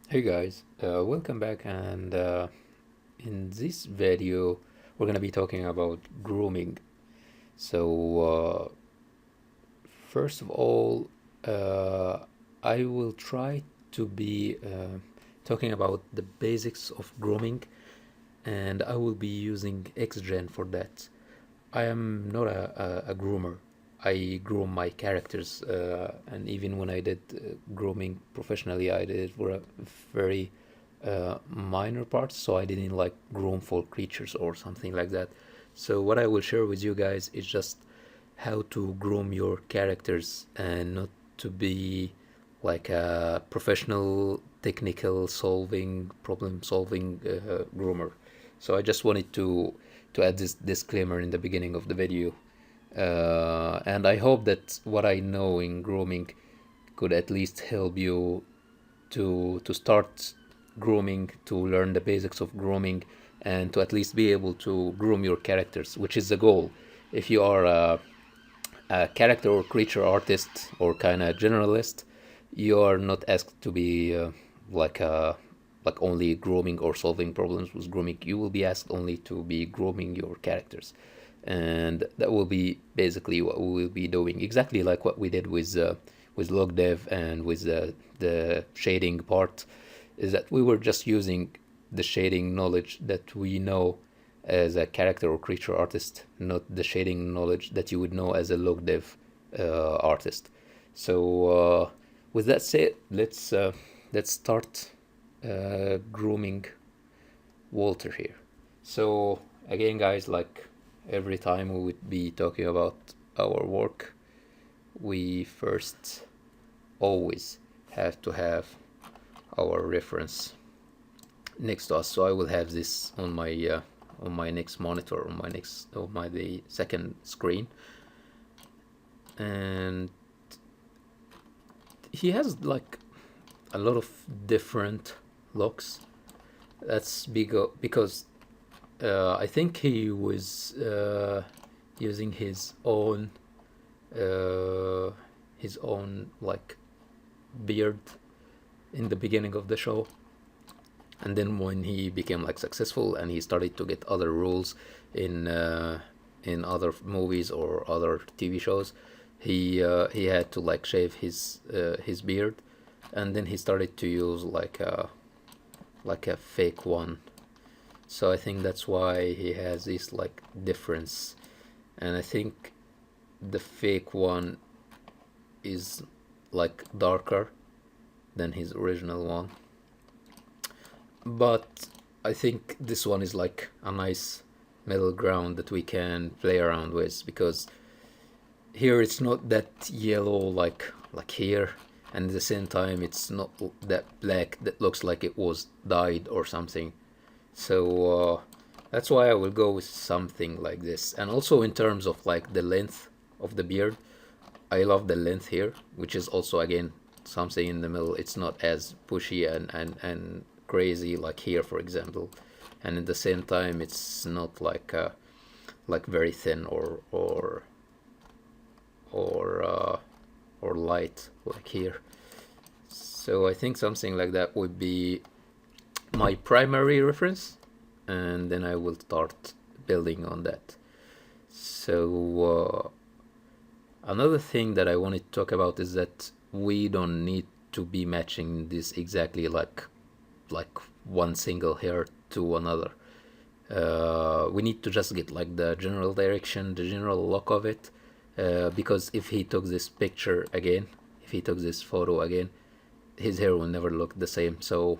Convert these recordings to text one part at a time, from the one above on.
Hey guys, welcome back, and in this video we're gonna be talking about grooming. So first of all, uh, I will try to be talking about the basics of grooming, and I will be using XGen for that. I am not a groomer. I groom my characters, and even when I did grooming professionally, I did it for a very minor parts, so I didn't like groom full creatures or something like that. So what I will share with you guys is just how to groom your characters and not to be like a professional technical solving problem solving groomer. So I just wanted to add this disclaimer in the beginning of the video, and I hope that what I know in grooming could at least help you to start grooming, to learn the basics of grooming, and to at least be able to groom your characters, which is the goal. If you are a character or creature artist or kind of generalist, you are not asked to be like a like only grooming or solving problems with grooming. You will be asked only to be grooming your characters, and that will be basically what we will be doing, exactly like what we did with log dev and with the shading part, is that we were just using the shading knowledge that we know as a character or creature artist, not the shading knowledge that you would know as a log dev artist. So with that said, let's start grooming Walter here. So again, guys, like every time we would be talking about our work, we first always have to have our reference next to us. So I will have this on my next monitor, on my the second screen, and he has like a lot of different looks. That's because I think he was using uh, his own like beard in the beginning of the show, and then when he became like successful and he started to get other roles in other movies or other TV shows, he had to like shave his beard, and then he started to use like a fake one. So I think that's why he has this like difference, and I think the fake one is like darker than his original one. But I think this one is like a nice middle ground that we can play around with, because here it's not that yellow like here, and at the same time it's not that black that looks like it was dyed or something. So that's why I will go with something like this. And also in terms of like the length of the beard, I love the length here, which is also again something in the middle. It's not as pushy and crazy like here, for example, and at the same time it's not like very thin or or light like here. So I think something like that would be my primary reference, and then I will start building on that. So another thing that I wanted to talk about is that we don't need to be matching this exactly like one single hair to another. We need to just get like the general direction, the general look of it, because if he took this picture again, if he took this photo again, his hair will never look the same. So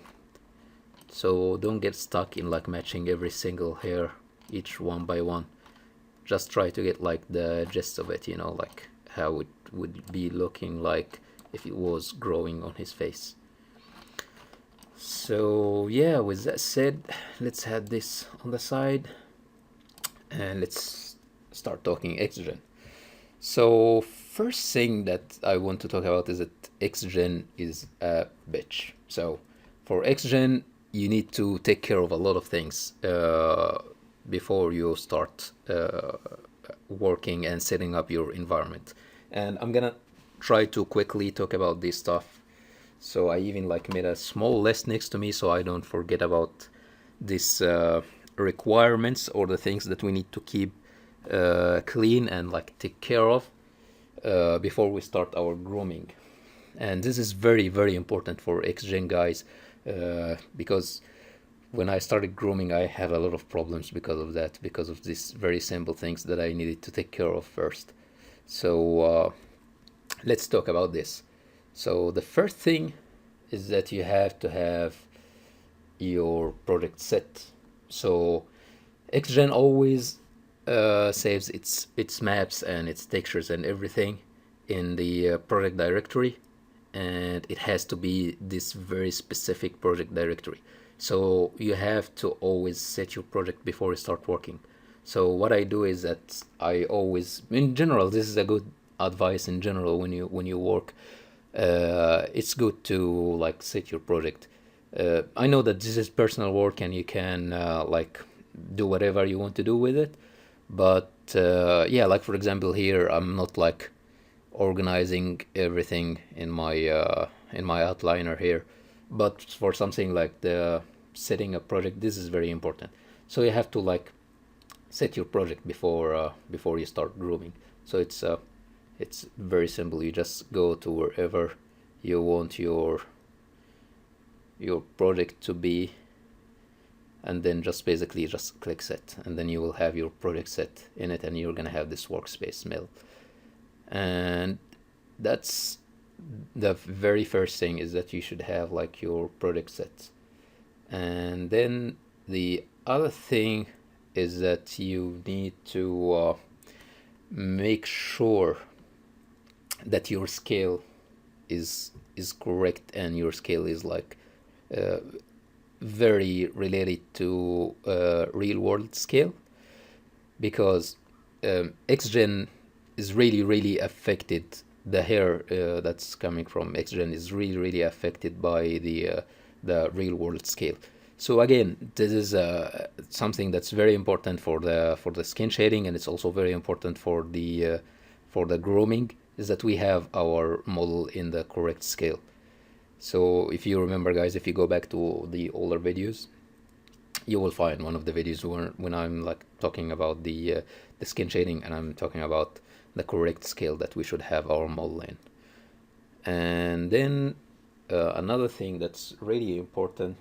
don't get stuck in like matching every single hair, each one by one. Just try to get like the gist of it, like how it would be looking like if it was growing on his face. So yeah, with that said, let's have this on the side and let's start talking XGen. So first thing that I want to talk about is that XGen is a bitch. So for XGen, you need to take care of a lot of things before you start working and setting up your environment. And I'm gonna try to quickly talk about this stuff So I even like made a small list next to me so I don't forget about this requirements or the things that we need to keep clean and like take care of before we start our grooming. And this is very, very important for XGen guys, because when I started grooming, I have a lot of problems because of that, because of these very simple things that I needed to take care of first. So let's talk about this. So the first thing is that you have to have your project set. So XGen always saves its maps and its textures and everything in the project directory, and it has to be this very specific project directory. So you have to always set your project before you start working. So what I do is that I always, in general, this is a good advice in general when you work. It's good to like set your project. I know that this is personal work and you can like do whatever you want to do with it, but yeah, like for example here, I'm not like organizing everything in my outliner here, but for something like the setting a project, this is very important. So you have to like set your project before you start grooming. So it's very simple. You just go to wherever you want your project to be, and then just basically just click set, and then you will have your project set in it, and you're gonna have this workspace mill. And that's the very first thing, is that you should have like your project set. And then the other thing is that you need to make sure that your scale is correct, and your scale is like very related to real world scale, because XGen is really affected. The hair that's coming from XGen is really affected by the real world scale. So again, this is something that's very important for the skin shading, and it's also very important for the grooming, is that we have our model in the correct scale. So if you remember, guys, if you go back to the older videos, you will find one of the videos when I'm like talking about the skin shading, and I'm talking about the correct scale that we should have our model in. And then another thing that's really important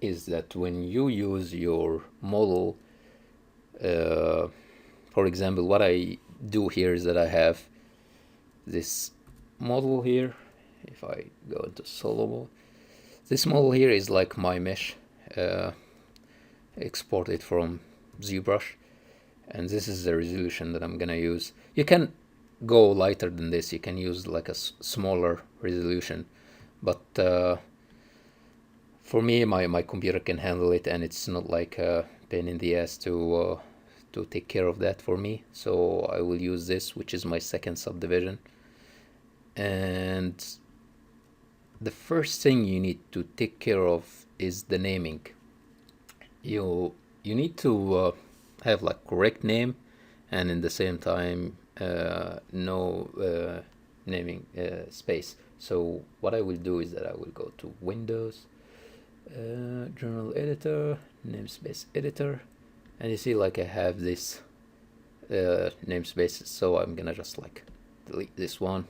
is that when you use your model, for example, what I do here is that I have this model here. If I go into solo mode, this model here is like my mesh exported from ZBrush, and this is the resolution that I'm gonna use. You can go lighter than this, you can use like a smaller resolution, but for me, my computer can handle it, and it's not like a pain in the ass to take care of that for me. So I will use this, which is my second subdivision. And the first thing you need to take care of is the naming. You need to have like correct name, and in the same time no naming space. So what I will do is that I will go to Windows, General Editor, Namespace Editor, and you see like I have this namespace. So I'm gonna just like delete this one,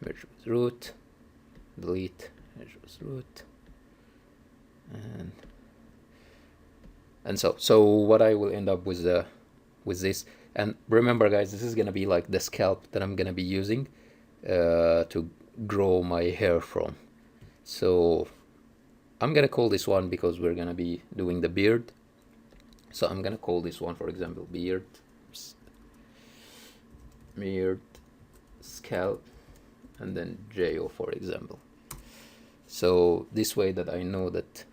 merge with root, delete, merge with root, and so what I will end up with this. And remember, guys, this is gonna be like the scalp that I'm gonna be using to grow my hair from. So I'm gonna call this one, because we're gonna be doing the beard, so I'm gonna call this one, for example, beard scalp, and then JO, for example. So this way that I know that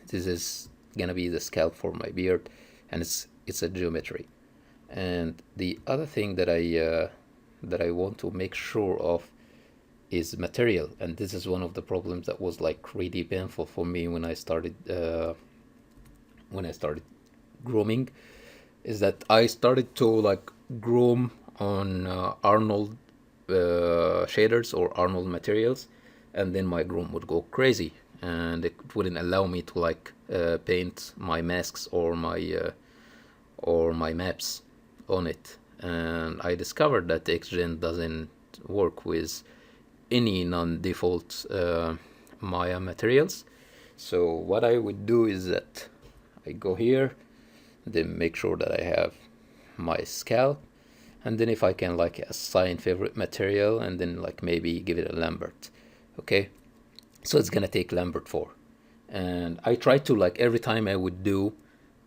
this is gonna be the scalp for my beard, and it's a geometry. And the other thing that I want to make sure of is material, and this is one of the problems that was like really painful for me when I started grooming, is that I started to like groom on Arnold shaders or Arnold materials, and then my groom would go crazy, and it wouldn't allow me to like paint my masks or my maps on it. And I discovered that XGen doesn't work with any non-default Maya materials. So what I would do is that I go here, then make sure that I have my scalp, and then if I can like assign favorite material, and then like maybe give it a Lambert. Okay, so it's gonna take Lambert 4, and I try to like every time I would do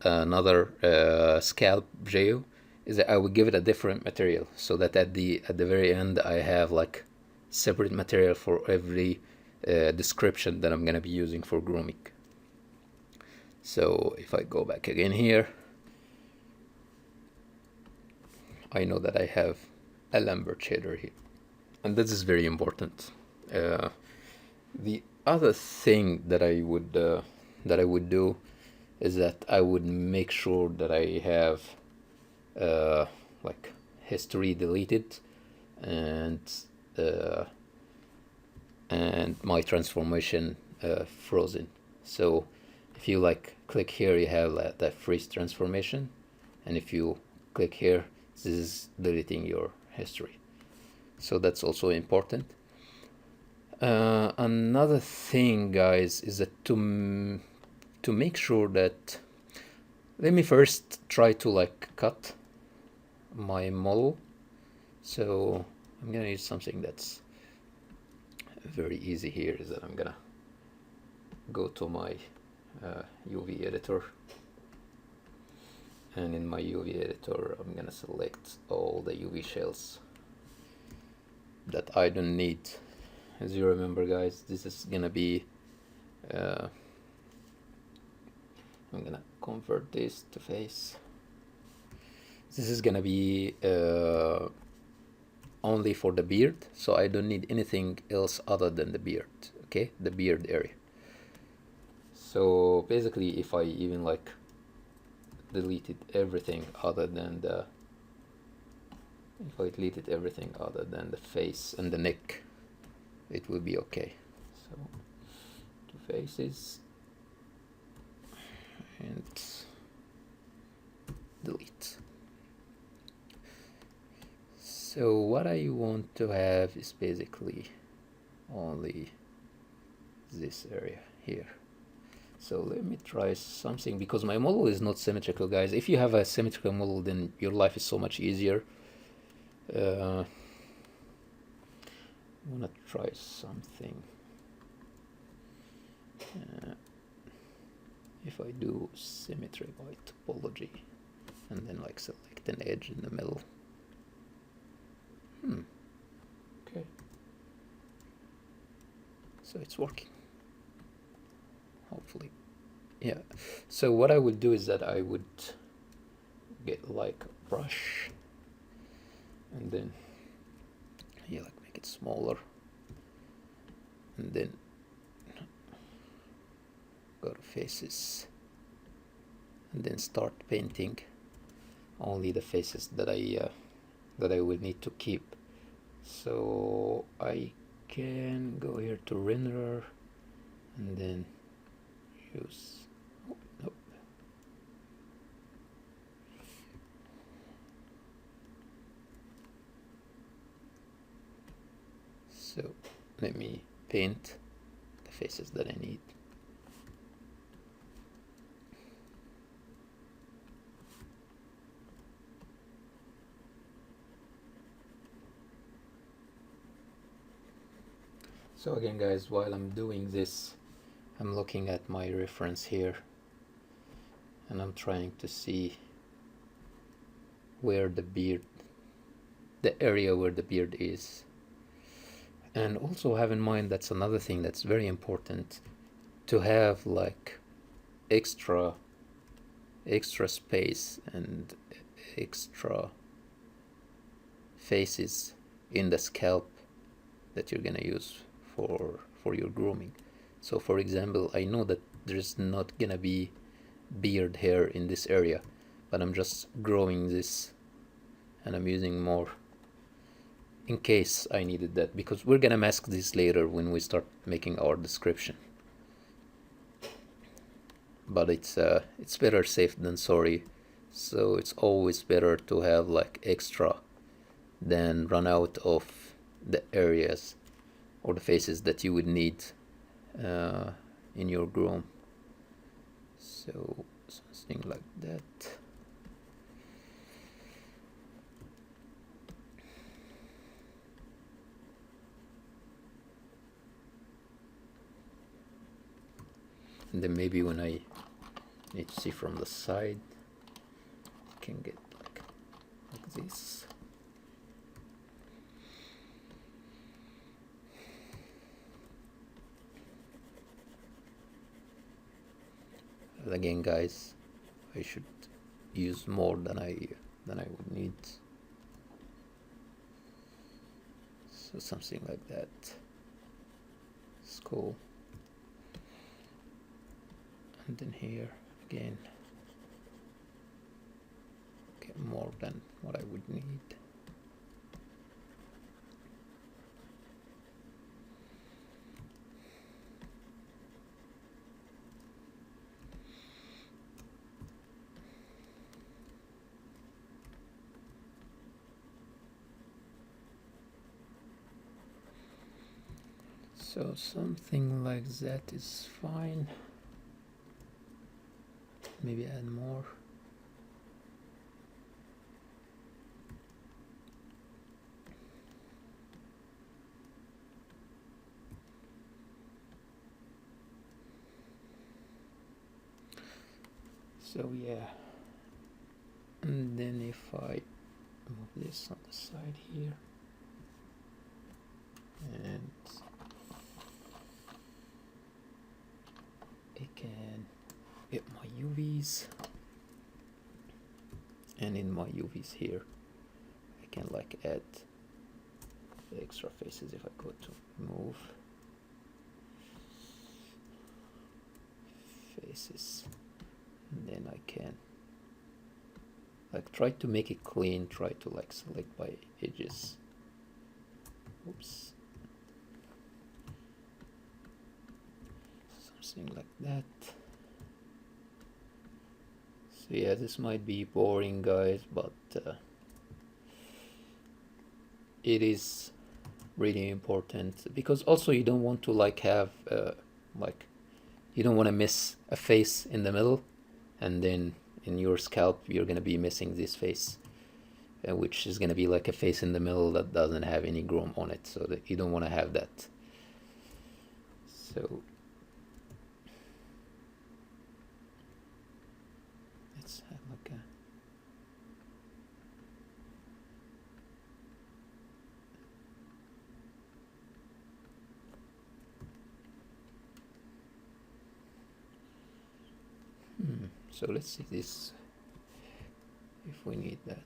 another scalp geo is that I would give it a different material, so that at the very end I have like separate material for every description that I'm gonna be using for grooming. So if I go back again here, I know that I have a Lambert shader here, and this is very important. The other thing that I would do is that I would make sure that I have like history deleted and my transformation frozen. So if you like click here, you have that freeze transformation, and if you click here, this is deleting your history. So that's also important. Another thing, guys, is that to make sure that, let me first try to like cut my model. So I'm gonna use something that's very easy here, is that I'm gonna go to my UV editor, and in my UV editor I'm gonna select all the UV shells that I don't need. As you remember, guys, this is gonna be I'm gonna convert this to face. This is gonna be only for the beard, so I don't need anything else other than the beard. Okay, the beard area. So basically, if I even like deleted everything other than the face and the neck, it will be okay. So 2 faces and delete. So what I want to have is basically only this area here. So let me try something, because my model is not symmetrical, guys. If you have a symmetrical model, then your life is so much easier. I want to try something. If I do symmetry by topology and then like select an edge in the middle. Okay. So it's working. Hopefully. Yeah. So what I would do is that I would get like a brush and then like make it smaller, and then go to faces and then start painting only the faces that I will need to keep. So I can go here to renderer and then use nope. So let me paint the faces that I need. So again, guys, while I'm doing this, I'm looking at my reference here and I'm trying to see where the area where the beard is. And also have in mind, that's another thing that's very important, to have like extra space and extra faces in the scalp that you're gonna use for your grooming. So for example, I know that there's not gonna be beard hair in this area, but I'm just growing this and I'm using more in case I needed that, because we're gonna mask this later when we start making our description. But it's better safe than sorry, so it's always better to have like extra than run out of the areas or the faces that you would need in your groom. So something like that. And then maybe when I need to see from the side, I can get like this. But again, guys, I should use more than I would need. So something like that. It's cool. And then here again, get more than what I would need. So something like that is fine. Maybe add more. So yeah, and then if I move this on the side here and I can get my UVs, and in my UVs here I can like add the extra faces. If I go to move faces, and then I can like try to make it clean, try to like select by edges. Oops. Something like that. So yeah, this might be boring, guys, but it is really important, because also you don't want to like have like you don't want to miss a face in the middle, and then in your scalp you're going to be missing this face, which is going to be like a face in the middle that doesn't have any groom on it, so that you don't want to have that. So let's have like a so let's see this, if we need that.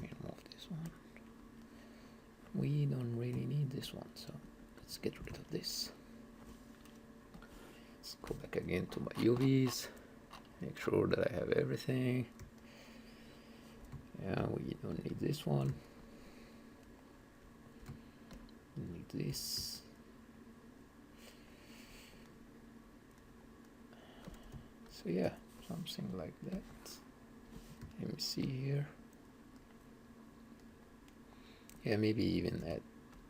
We remove this one. We don't really need this one, so let's get rid of this. Let's go back again to my UVs, make sure that I have everything. Yeah, we don't need this one. We need this. So yeah, something like that. Let me see here. Yeah, maybe even add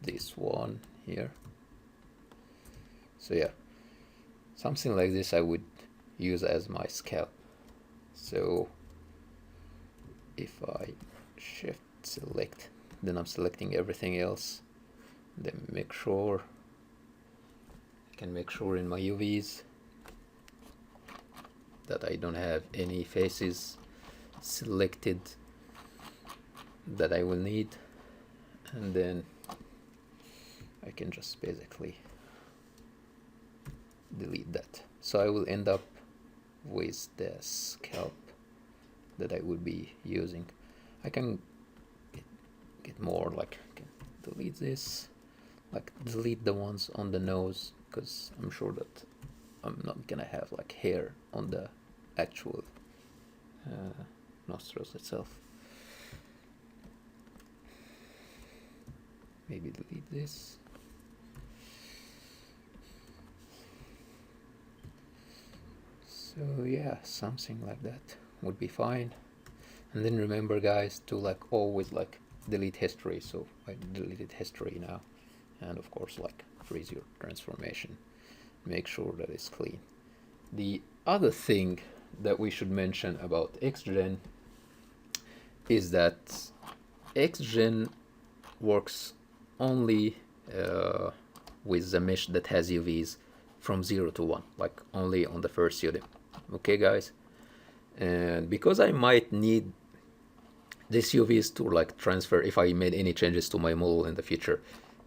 this one here. So yeah, something like this I would use as my scalp. So if I shift select, then I'm selecting everything else. Then make sure, I can make sure in my UVs that I don't have any faces selected that I will need, and then I can just basically delete that. So I will end up with the scalp that I would be using. I can get more, like I can delete this, like delete the ones on the nose, because I'm sure that I'm not gonna have like hair on the actual nostrils itself. maybe delete this. So yeah, something like that would be fine. And then remember guys to like always like delete history. So I deleted history now, and of course like freeze your transformation, make sure that it's clean. The other thing that we should mention about XGen is that XGen works only with the mesh that has UVs from 0 to 1, like only on the first UDIM. Okay guys, and because I might need this UVs to like transfer if I made any changes to my model in the future,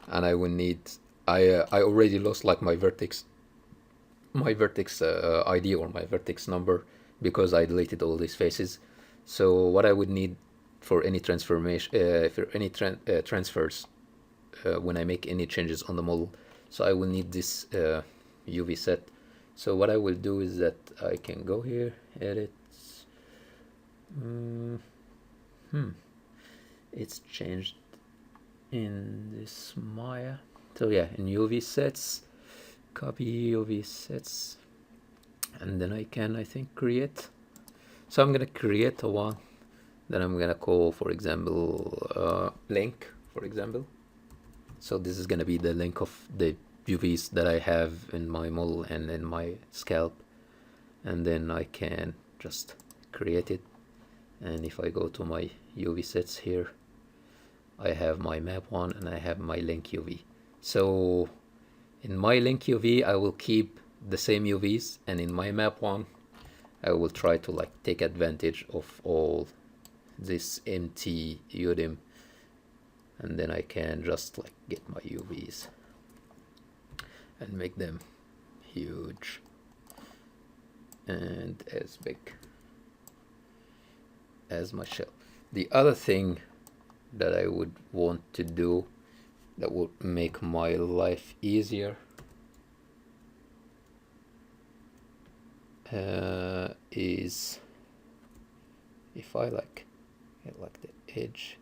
and I will need, I already lost like my vertex ID or my vertex number because I deleted all these faces. So what I would need for any transformation, for any transfers, when I make any changes on the model, so I will need this UV set. So what I will do is that I can go here, edit. It's changed in this Maya. So yeah, in UV sets, copy UV sets, and then I can, I think, create. So I'm gonna create a one, then I'm gonna call, for example, link, for example. So this is gonna be the link of the UVs that I have in my model and in my scalp, and then I can just create it. And if I go to my UV sets here, I have my map one and I have my link UV. So in my link UV, I will keep the same UVs, and in my map one, I will try to like take advantage of all this empty UDIM, and then I can just like get my UVs and make them huge and as big as my shell. The other thing that I would want to do that would make my life easier is if I like get like the edge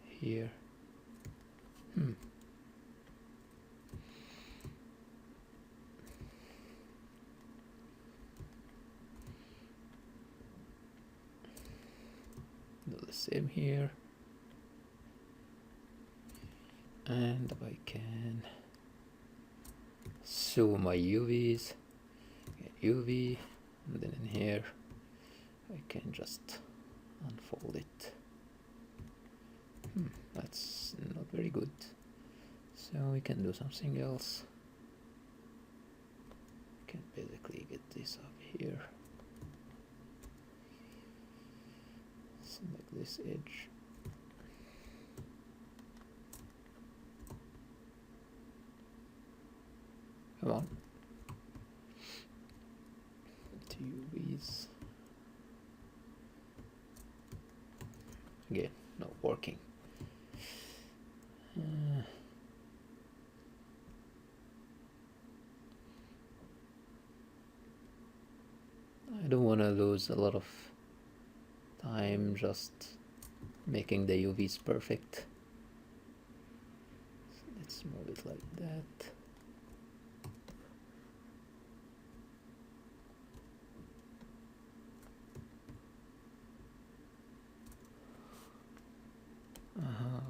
here. Do the same here, and I can show my UVs, get UV, and then in here I can just unfold it. That's not very good, so we can do something else. We can basically get this up here, select this edge, come on, UVs, again, not working. I don't want to lose a lot of time just making the UVs perfect. So let's move it like that.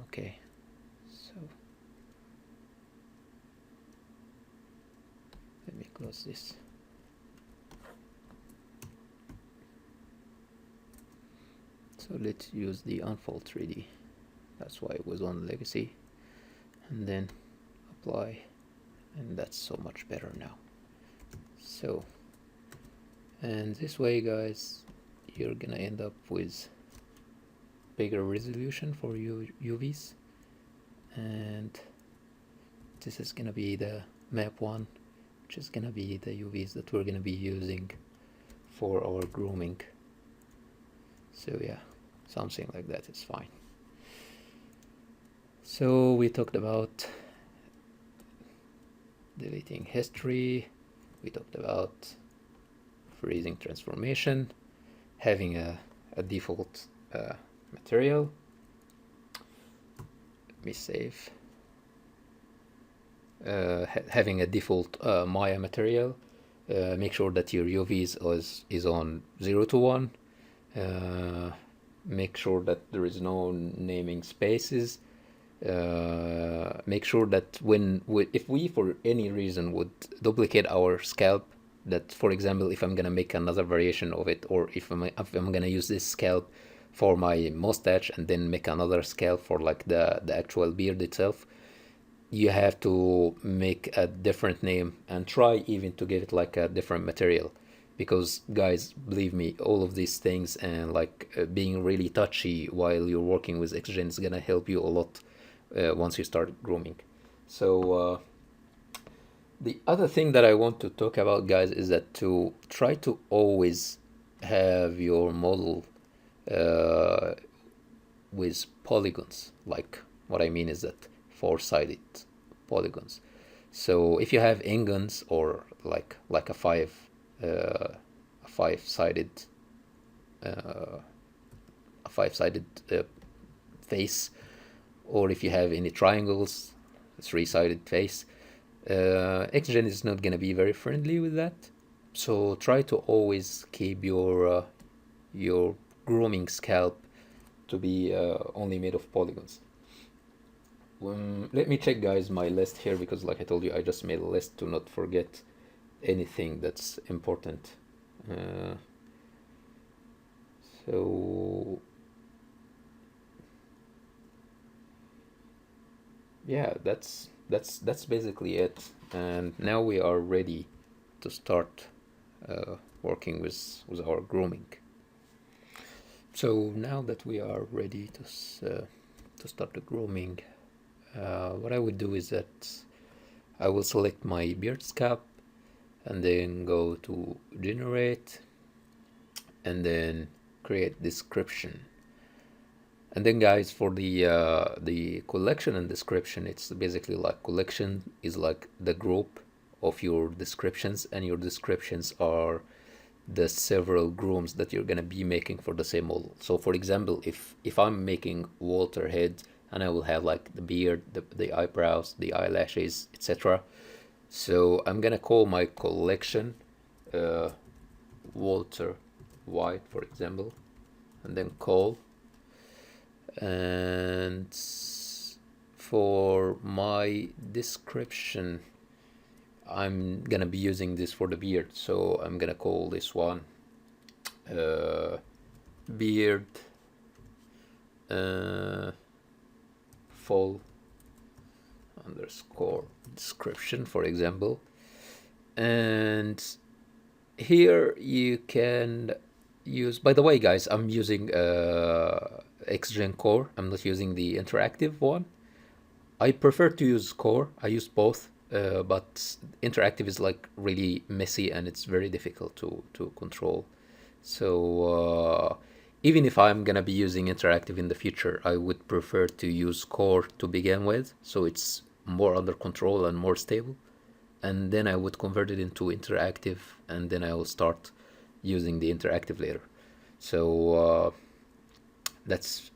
Okay, so let me close this. So let's use the Unfold 3D. That's why it was on Legacy. And then apply, and that's so much better now. So, and this way guys, you're gonna end up with bigger resolution for UVs, and this is gonna be the map one, which is gonna be the UVs that we're gonna be using for our grooming. So yeah, something like that is fine. So we talked about deleting history, we talked about freezing transformation, having a default material, let me save. Having a default Maya material. Make sure that your UV is on 0 to 1. Make sure that there is no naming spaces. Make sure that if we for any reason would duplicate our scalp, that for example if I'm gonna make another variation of it, or if I'm gonna use this scalp for my mustache and then make another scalp for like the actual beard itself, you have to make a different name and try even to give it like a different material, because guys, believe me, all of these things and like being really touchy while you're working with XGen is gonna help you a lot once you start grooming. So the other thing that I want to talk about, guys, is that to try to always have your model with polygons. Like, what I mean is that four-sided polygons. So if you have ingons, or like a five-sided face, or if you have any triangles, a three-sided face, XGen is not going to be very friendly with that. So try to always keep your grooming scalp to be only made of polygons. Let me check, guys, my list here, because like I told you, I just made a list to not forget anything that's important. So yeah, that's basically it. And now we are ready to start working with our grooming. So now that we are ready to start the grooming, what I would do is that I will select my beard scalp and then go to generate and then create description. And then, guys, for the collection and description, it's basically like collection is like the group of your descriptions, and your descriptions are the several grooms that you're gonna be making for the same model. So for example, if I'm making Walter head, and I will have like the beard, the eyebrows, the eyelashes, etc. So I'm gonna call my collection Walter White, for example, and then call. And for my description, I'm gonna be using this for the beard, so I'm gonna call this one beard full underscore description, for example. And here you can use, by the way, guys, I'm using XGen Core. I'm not using the interactive one. I prefer to use Core. I use both, but interactive is like really messy and it's very difficult to control. So even if I'm gonna be using interactive in the future, I would prefer to use Core to begin with, so it's more under control and more stable. And then I would convert it into interactive, and then I will start using the interactive later. So that's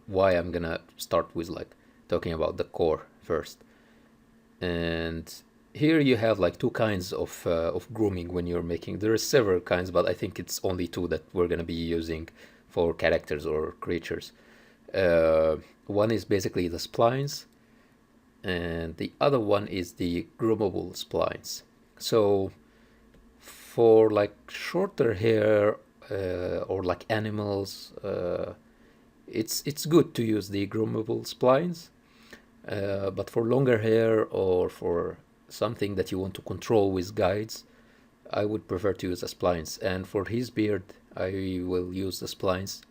why I'm gonna start with like talking about the core first. And here you have like two kinds of grooming when you're making. There are several kinds, but I think it's only two that we're gonna be using for characters or creatures. One is basically the splines, and the other one is the groomable splines. So for like shorter hair or like animals, it's good to use the groomable splines. But for longer hair or for something that you want to control with guides, I would prefer to use the splines. And for his beard, I will use the splines,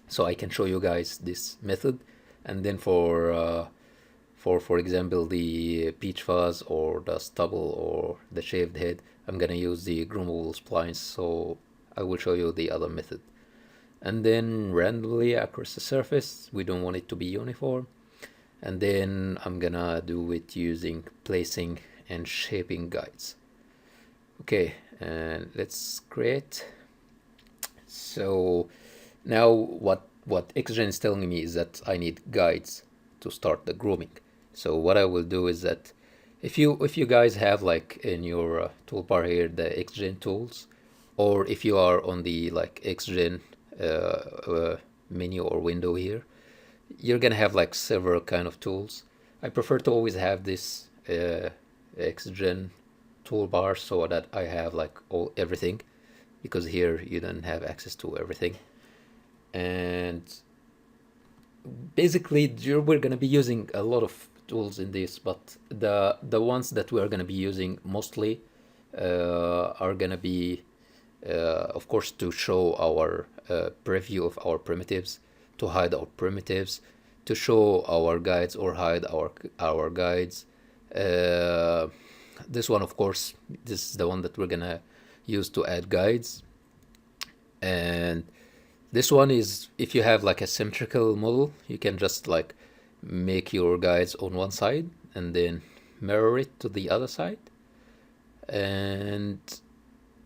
so I can show you guys this method. And then for example, the peach fuzz or the stubble or the shaved head, I'm gonna use the groomable splines, so I will show you the other method. And then randomly across the surface, we don't want it to be uniform. And then I'm gonna do it using placing and shaping guides. Okay, and let's create. So now what XGen is telling me is that I need guides to start the grooming. So what I will do is that if you guys have like in your toolbar here the XGen tools, or if you are on the like XGen menu or window here, you're gonna have like several kind of tools. I prefer to always have this XGen toolbar so that I have like everything, because here you don't have access to everything. And basically we're gonna be using a lot of tools in this, but the ones that we are gonna be using mostly are gonna be of course to show our preview of our primitives, to hide our primitives, to show our guides or hide our guides. This one, of course, this is the one that we're gonna use to add guides. And this one is if you have like a symmetrical model, you can just like make your guides on one side and then mirror it to the other side. And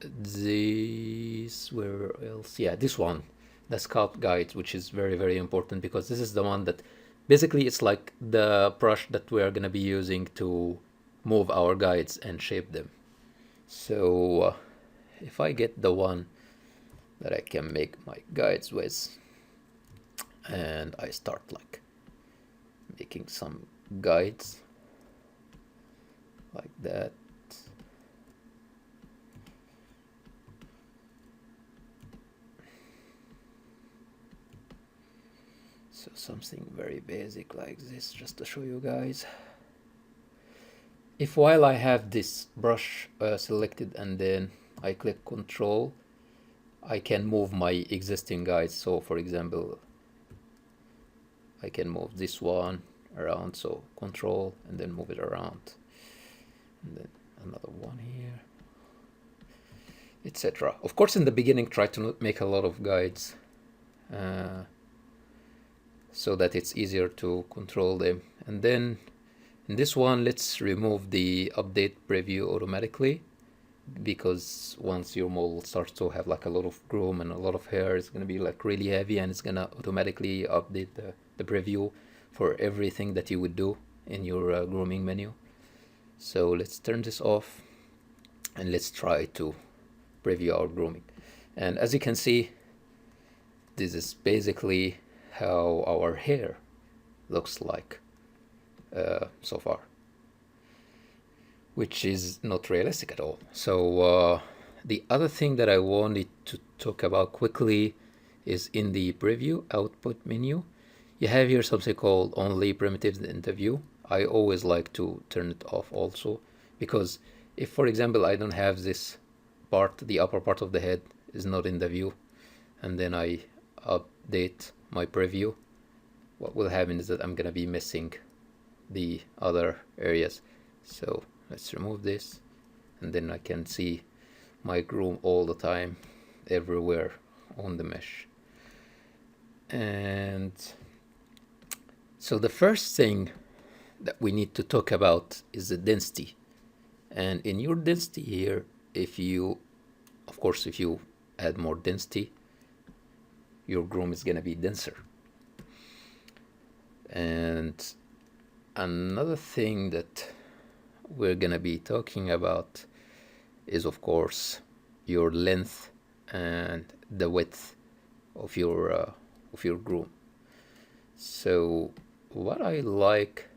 this, where else? Yeah, this one, the sculpt guide, which is very, very important, because this is the one that basically it's like the brush that we are going to be using to move our guides and shape them. So if I get the one that I can make my guides with, and I start like making some guides like that. So something very basic like this, just to show you guys. If while I have this brush selected and then I click Control, I can move my existing guides. So for example, I can move this one around, so Control and then move it around, and then another one here, etc. Of course, in the beginning, try to not make a lot of guides so that it's easier to control them. And then in this one, let's remove the update preview automatically, because once your model starts to have like a lot of groom and a lot of hair, it's going to be like really heavy, and it's going to automatically update the preview for everything that you would do in your grooming menu. So let's turn this off and let's try to preview our grooming. And as you can see, this is basically how our hair looks like so far, which is not realistic at all. So the other thing that I wanted to talk about quickly is in the preview output menu, you have here something called only primitives in the view. I always like to turn it off also, because if, for example, I don't have this part, the upper part of the head is not in the view, and then I update my preview, what will happen is that I'm gonna be missing the other areas. So let's remove this, and then I can see my groom all the time, everywhere on the mesh. And so the first thing that we need to talk about is the density. And in your density here, if you add more density, your groom is going to be denser. And another thing that we're going to be talking about is, of course, your length and the width of your groom. So what I like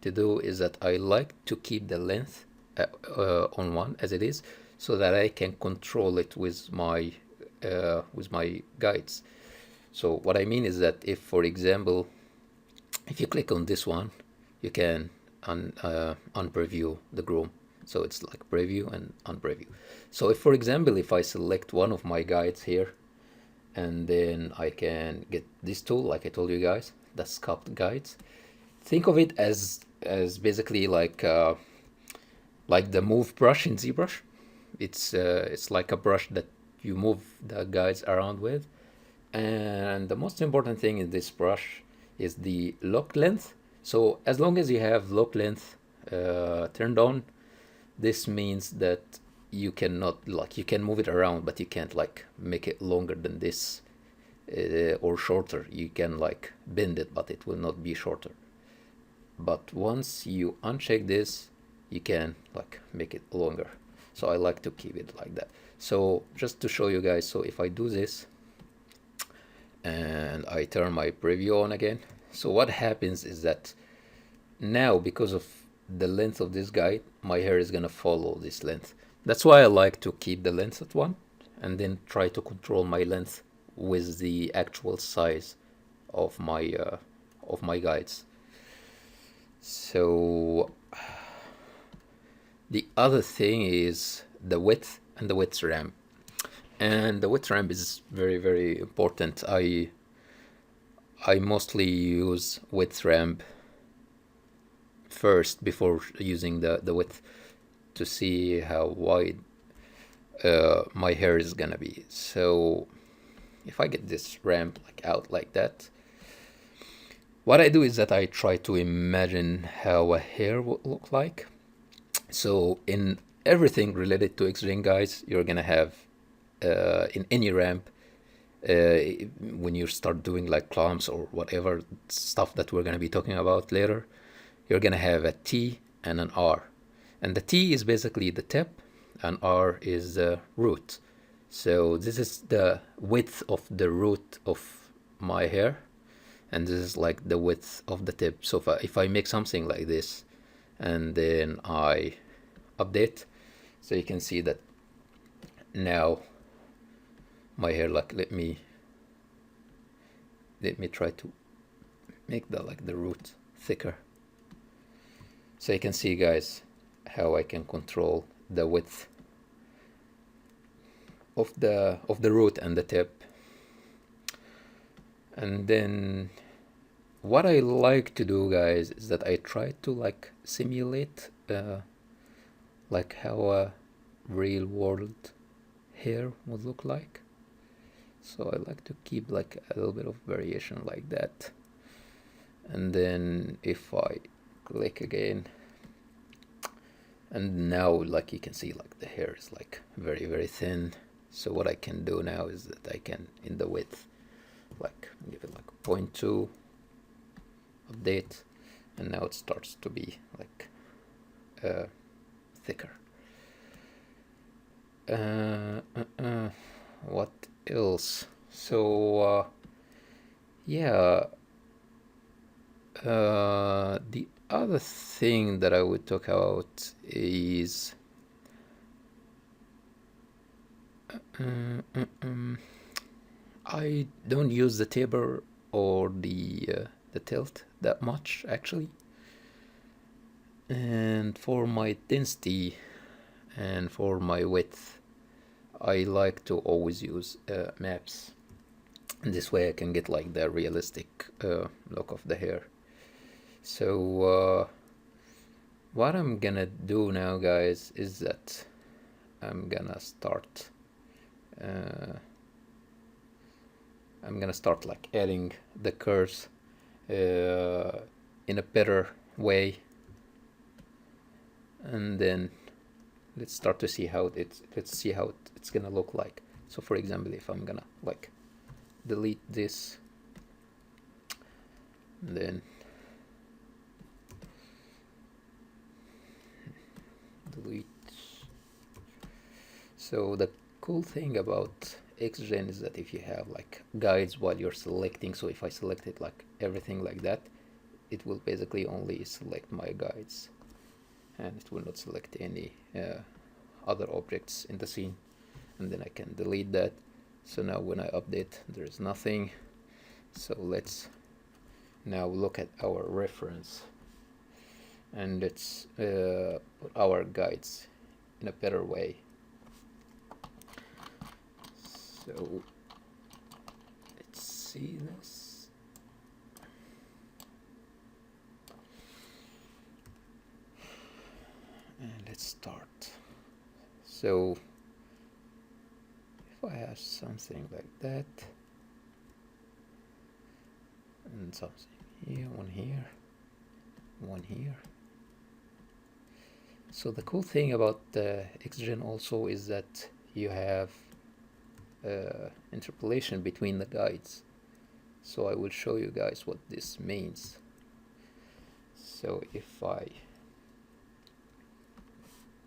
to do is that I like to keep the length on one as it is, so that I can control it with my guides. So what I mean is that if, for example, if you click on this one, you can unpreview the groom. So it's like preview and unpreview. So if, for example, if I select one of my guides here, and then I can get this tool, like I told you guys, the sculpt guides. Think of it as basically like the move brush in ZBrush. It's like a brush that you move the guides around with. And the most important thing in this brush is the lock length. So as long as you have lock length turned on, this means that you cannot, like, you can move it around, but you can't like make it longer than this or shorter. You can like bend it, but it will not be shorter. but once you uncheck this, you can like make it longer. So I like to keep it like that. So just to show you guys, so if I do this and I turn my preview on again, so what happens is that now, because of the length of this guide, my hair is gonna follow this length. That's why I like to keep the length at 1 and then try to control my length with the actual size of my guides. So the other thing is the width and the width ramp. And the width ramp is very, very important. I mostly use width ramp first before using the width to see how wide my hair is gonna be. So if I get this ramp like out like that, what I do is that I try to imagine how a hair would look like. So in everything related to XGen, guys, you're gonna have in any ramp, when you start doing like clumps or whatever stuff that we're gonna be talking about later, you're gonna have a T and an R. And the T is basically the tip and R is the root. So this is the width of the root of my hair, and this is like the width of the tip. So if I make something like this and then I update, so you can see that now my hair, like let me try to make the root thicker. So you can see, guys, how I can control the width of the root and the tip. And then what I like to do, guys, is that I try to like simulate like how a real world hair would look like. So I like to keep like a little bit of variation like that. And then if I click again, and now like you can see like the hair is like very, very thin. So what I can do now is that I can, in the width, like give it like 0.2, update, and now it starts to be like thicker. What else? So yeah, the other thing that I would talk about is I don't use the taper or the tilt that much actually. And for my density and for my width, I like to always use maps. And this way I can get like the realistic look of the hair. So what I'm gonna do now, guys, is that I'm gonna start like adding the curves in a better way, and then let's start to see how it's gonna look like. So for example, if I'm gonna like delete this, and then delete. So the cool thing about XGen is that if you have like guides while you're selecting, so if I select it like everything like that, it will basically only select my guides and it will not select any other objects in the scene, and then I can delete that. So now when I update, there is nothing. So let's now look at our reference and let's put our guides in a better way. So let's see this. And let's start. So if I have something like that, and something here, one here, one here. So the cool thing about XGen also is that you have interpolation between the guides. So I will show you guys what this means. So if I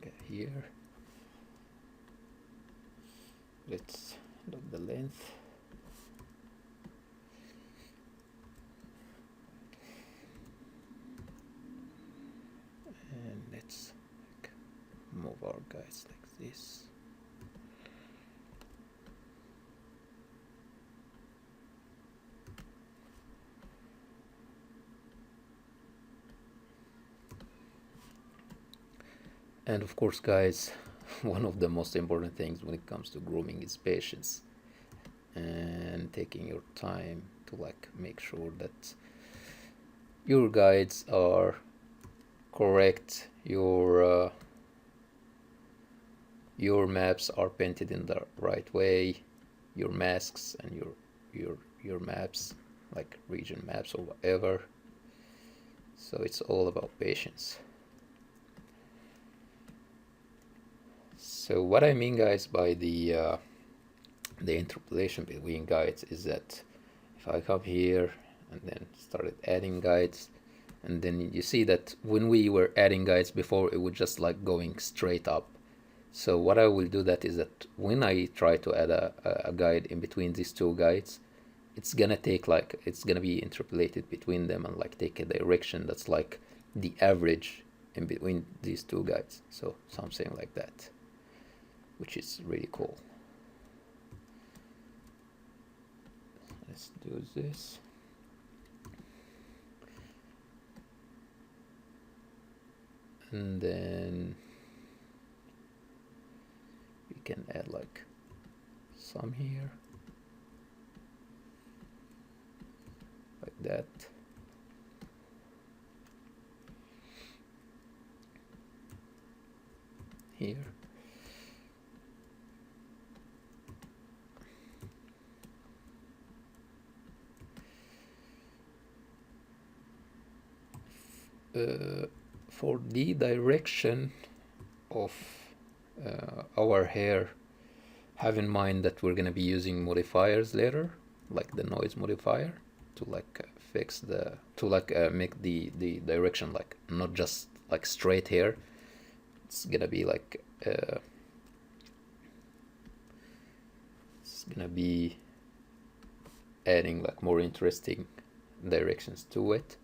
get here, let's look the length. And let's move our guides like this. And of course, guys, one of the most important things when it comes to grooming is patience and taking your time to like make sure that your guides are correct, your maps are painted in the right way, your masks and your maps, like region maps or whatever. So it's all about patience. So what I mean, guys, by the interpolation between guides is that if I come here and then started adding guides, and then you see that when we were adding guides before, it was just like going straight up. So what I will do that is that when I try to add a guide in between these two guides, it's gonna take like, it's gonna be interpolated between them and like take a direction that's like the average in between these two guides. So something like that, which is really cool. Let's do this. And then we can add like some here, like that. Here. For the direction of our hair, have in mind that we're going to be using modifiers later, like the noise modifier, to like fix the, to like make the direction like not just like straight hair. It's gonna be like it's gonna be adding like more interesting directions to it.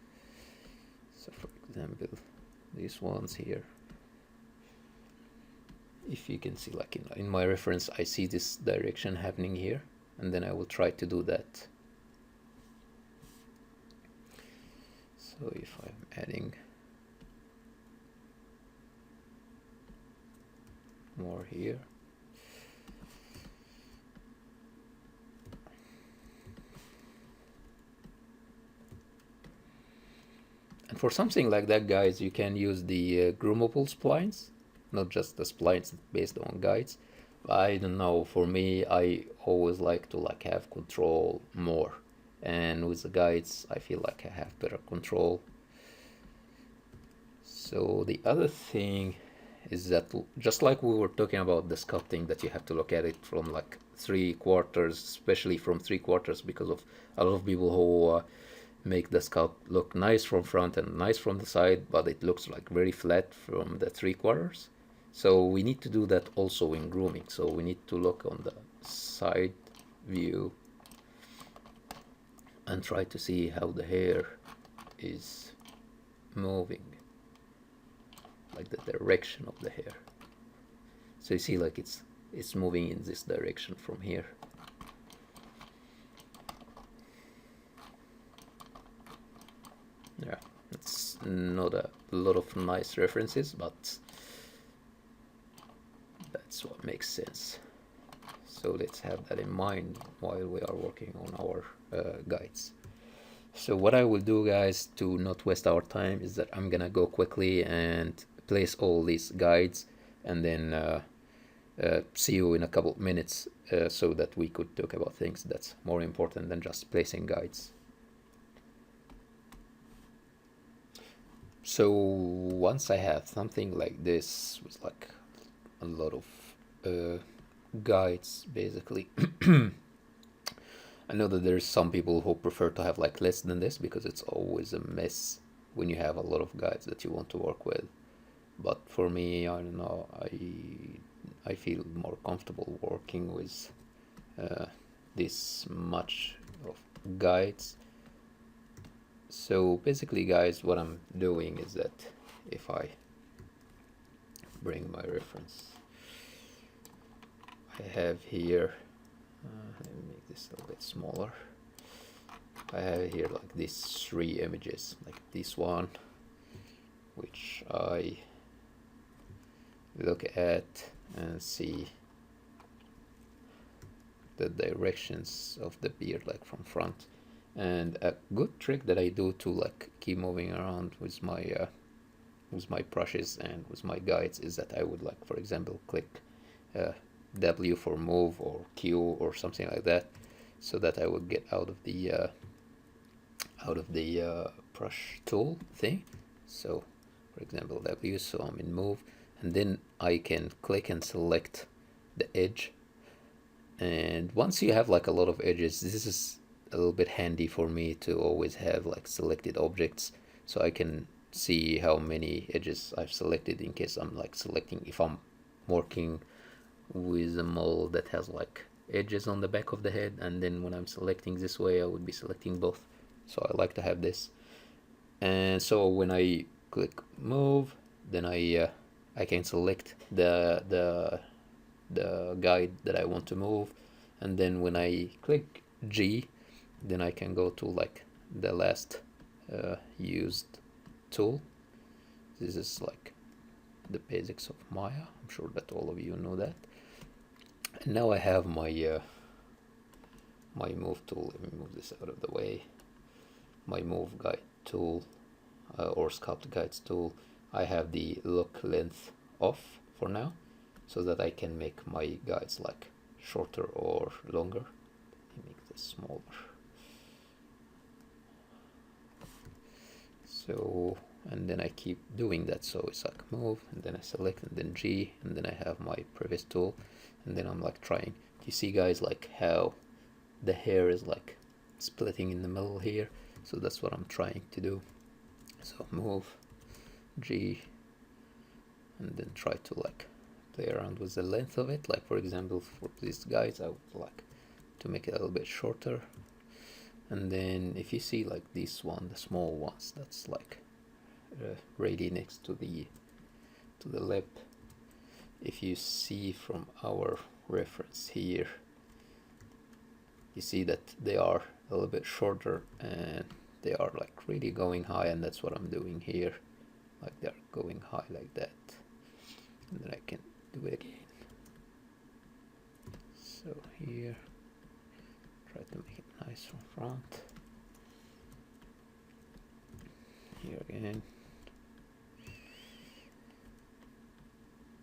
So for example, these ones here, if you can see, like in my reference, I see this direction happening here, and then I will try to do that. So if I'm adding more here, and for something like that, guys, you can use the groomable splines, not just the splines based on guides. I don't know, for me, I always like to like have control more, and with the guides I feel like I have better control. So the other thing is that, just like we were talking about the sculpting, that you have to look at it from like 3/4, especially from 3/4, because of a lot of people who make the sculpt look nice from front and nice from the side, but it looks like very flat from the 3/4. So we need to do that also in grooming. So we need to look on the side view and try to see how the hair is moving, like the direction of the hair. So you see, like it's moving in this direction from here. Yeah, it's not a lot of nice references, but that's what makes sense. So let's have that in mind while we are working on our guides. So what I will do, guys, to not waste our time, is that I'm gonna go quickly and place all these guides, and then see you in a couple of minutes, so that we could talk about things that's more important than just placing guides. So once I have something like this with like a lot of guides, basically, I know that there's some people who prefer to have like less than this because it's always a mess when you have a lot of guides that you want to work with. But for me, I don't know, I feel more comfortable working with this much of guides. So basically, guys, what I'm doing is that if I bring my reference, I have here, let me make this a little bit smaller. I have here like these 3 images, like this one, which I look at and see the directions of the beard, like from front. And a good trick that I do to like keep moving around with my brushes and with my guides is that I would, like, for example, click W for move or Q or something like that, so that I would get out of the brush tool thing. So for example, W, so I'm in move, and then I can click and select the edge. And once you have like a lot of edges, this is a little bit handy for me to always have like selected objects, so I can see how many edges I've selected in case I'm like selecting, if I'm working with a model that has like edges on the back of the head, and then when I'm selecting this way I would be selecting both. So I like to have this. And so when I click move, then I can select the guide that I want to move, and then when I click G, then I can go to like the last used tool. This is like the basics of Maya. I'm sure that all of you know that. And now I have my my move tool. Let me move this out of the way. My move guide tool or sculpt guides tool. I have the look length off for now, so that I can make my guides like shorter or longer. Let me make this smaller. So, and then I keep doing that. So it's like move, and then I select, and then G, and then I have my previous tool, and then I'm like trying. You see, guys, like how the hair is like splitting in the middle here. So that's what I'm trying to do. So move, G, and then try to like play around with the length of it. Like for example, for these guys, I would like to make it a little bit shorter. And then if you see like this one, the small ones, that's like really next to the lip. If you see from our reference here, you see that they are a little bit shorter and they are like really going high, and that's what I'm doing here. Like they're going high like that. And then I can do it again. So here, try to make it nice from front. Here again.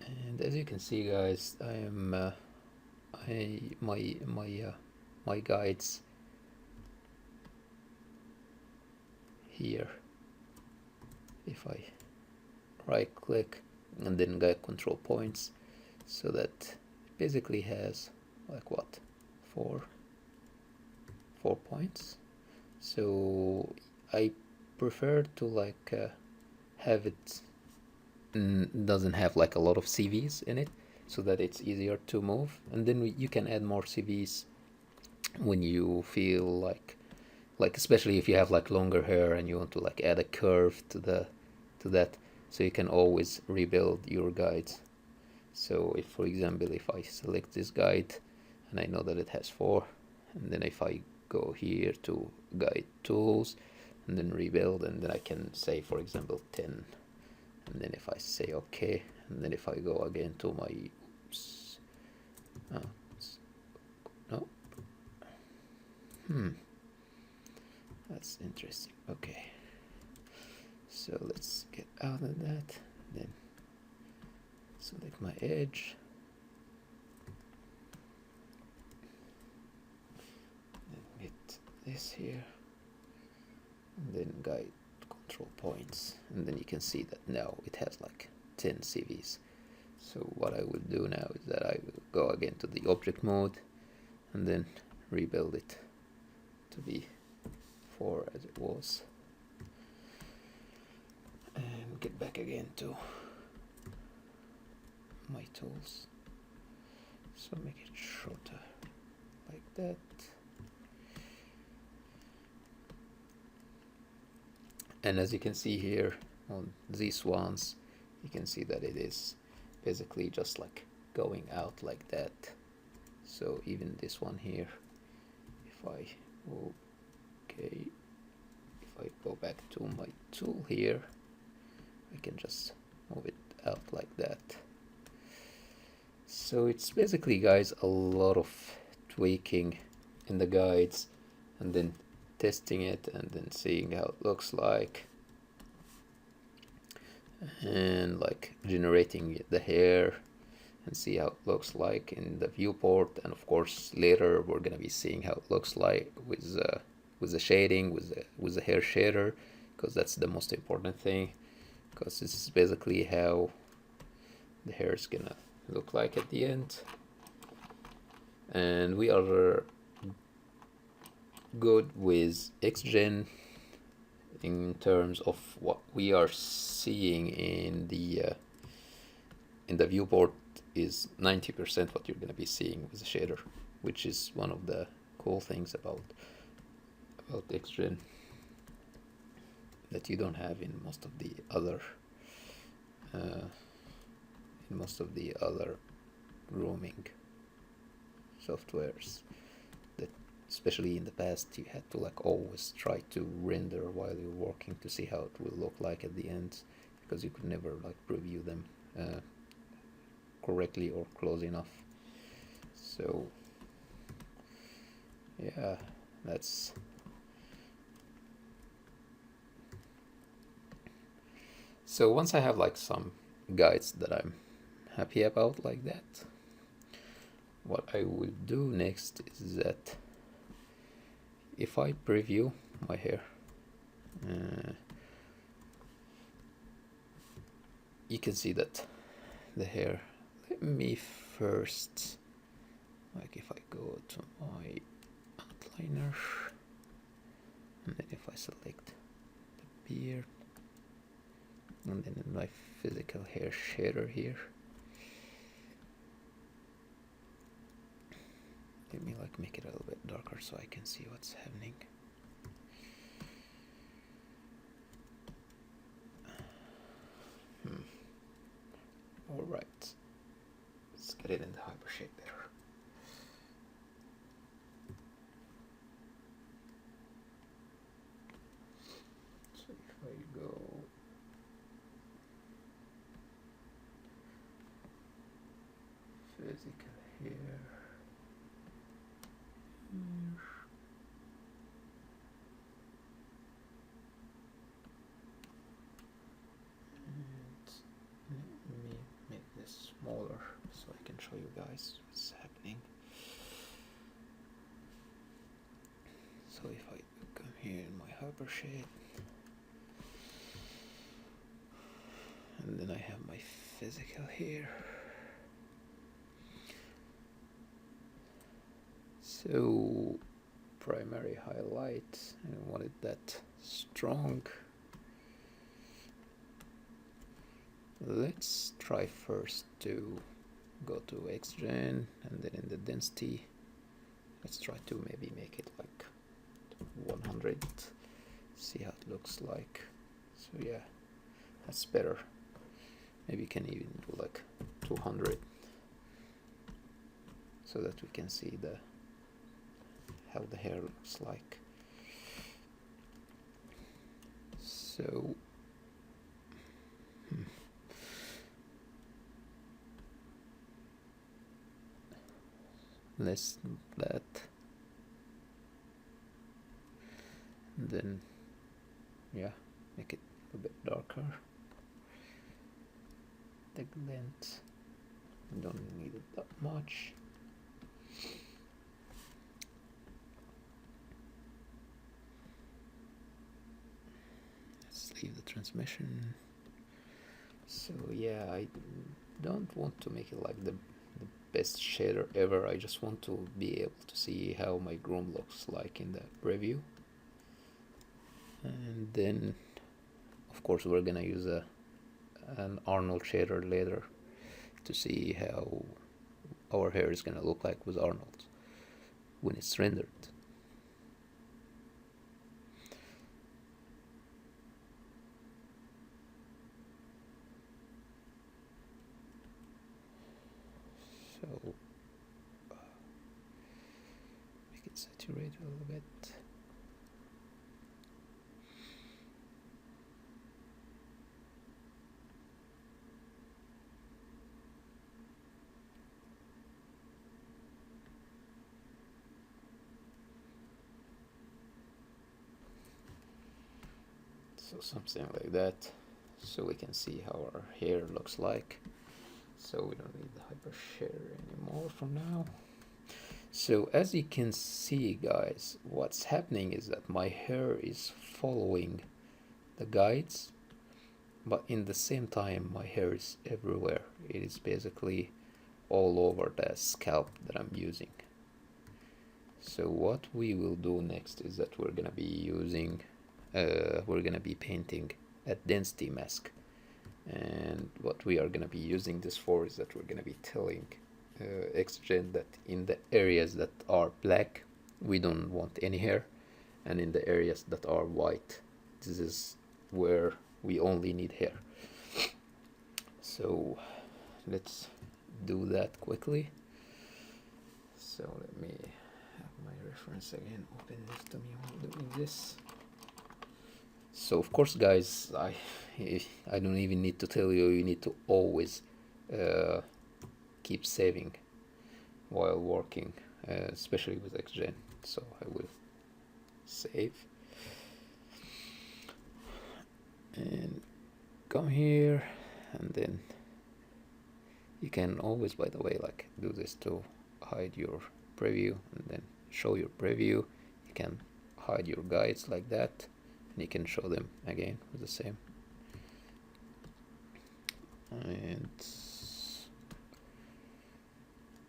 And as you can see, guys, I am my guides here. If I right click and then guide control points, so that it basically has like what, four points. So I prefer to like have it doesn't have like a lot of CVs in it, so that it's easier to move. And then you can add more CVs when you feel like especially if you have like longer hair and you want to like add a curve to that, so you can always rebuild your guides. So if, for example, if I select this guide and I know that it has 4, and then if I go here to guide tools and then rebuild, and then I can say, for example, 10, and then if I say okay, and then if I go again to my that's interesting. Okay, so let's get out of that, then select my edge, then hit this here, and then guide control points, and then you can see that now it has like 10 CVs. So what I will do now is that I will go again to the object mode and then rebuild it to be 4 as it was. it back again to my tools. So make it shorter like that. And as you can see here on these ones, you can see that it is basically just like going out like that. So even this one here, if I go back to my tool here, I can just move it out like that. So it's basically, guys, a lot of tweaking in the guides and then testing it and then seeing how it looks like, and like generating the hair and see how it looks like in the viewport. And of course later we're gonna be seeing how it looks like with the shading, with the hair shader, because that's the most important thing, because this is basically how the hair is gonna look like at the end. And we are good with XGen in terms of what we are seeing in the viewport is 90% what you're going to be seeing with the shader, which is one of the cool things about XGen that you don't have in most of the other grooming softwares. That especially in the past you had to like always try to render while you're working to see how it will look like at the end, because you could never like preview them correctly or close enough. So yeah, that's so once I have like some guides that I'm happy about like that, what I will do next is that if I preview my hair, you can see that the hair, let me first, like if I go to my outliner and then if I select the beard and then in my physical hair shader here, let me like make it a little bit darker so I can see what's happening. Alright, let's get it in the hyper shade there. So if I go physical hair here, smaller so I can show you guys what's happening. So if I come here in my hyper shade and then I have my physical here, so primary highlight, I want it that strong. Let's try first to go to XGen and then in the density, let's try to maybe make it like 100, see how it looks like. So yeah, that's better. Maybe you can even do like 200 so that we can see how the hair looks like. So less than that, and then yeah, make it a bit darker. The glint, don't need it that much. Let's leave the transmission. So yeah, I don't want to make it like the best shader ever. I just want to be able to see how my groom looks like in the preview. And then of course we're gonna use a an Arnold shader later to see how our hair is gonna look like with Arnold when it's rendered. So we can saturate a little bit. So something like that, so we can see how our hair looks like. So we don't need the hyper share anymore for now. So as you can see, guys, what's happening is that my hair is following the guides, but in the same time my hair is everywhere. It is basically all over the scalp that I'm using. So what we will do next is that we're gonna be using we're gonna be painting a density mask, and what we are gonna be using this for is that we're gonna be telling XGen that in the areas that are black we don't want any hair, and in the areas that are white, this is where we only need hair. So let's do that quickly. So let me have my reference again open next to me while doing this. So of course, guys, I don't even need to tell you, you need to always keep saving while working, especially with XGen. So I will save and come here, and then you can always, by the way, like do this to hide your preview and then show your preview. You can hide your guides like that, and you can show them again with the same. And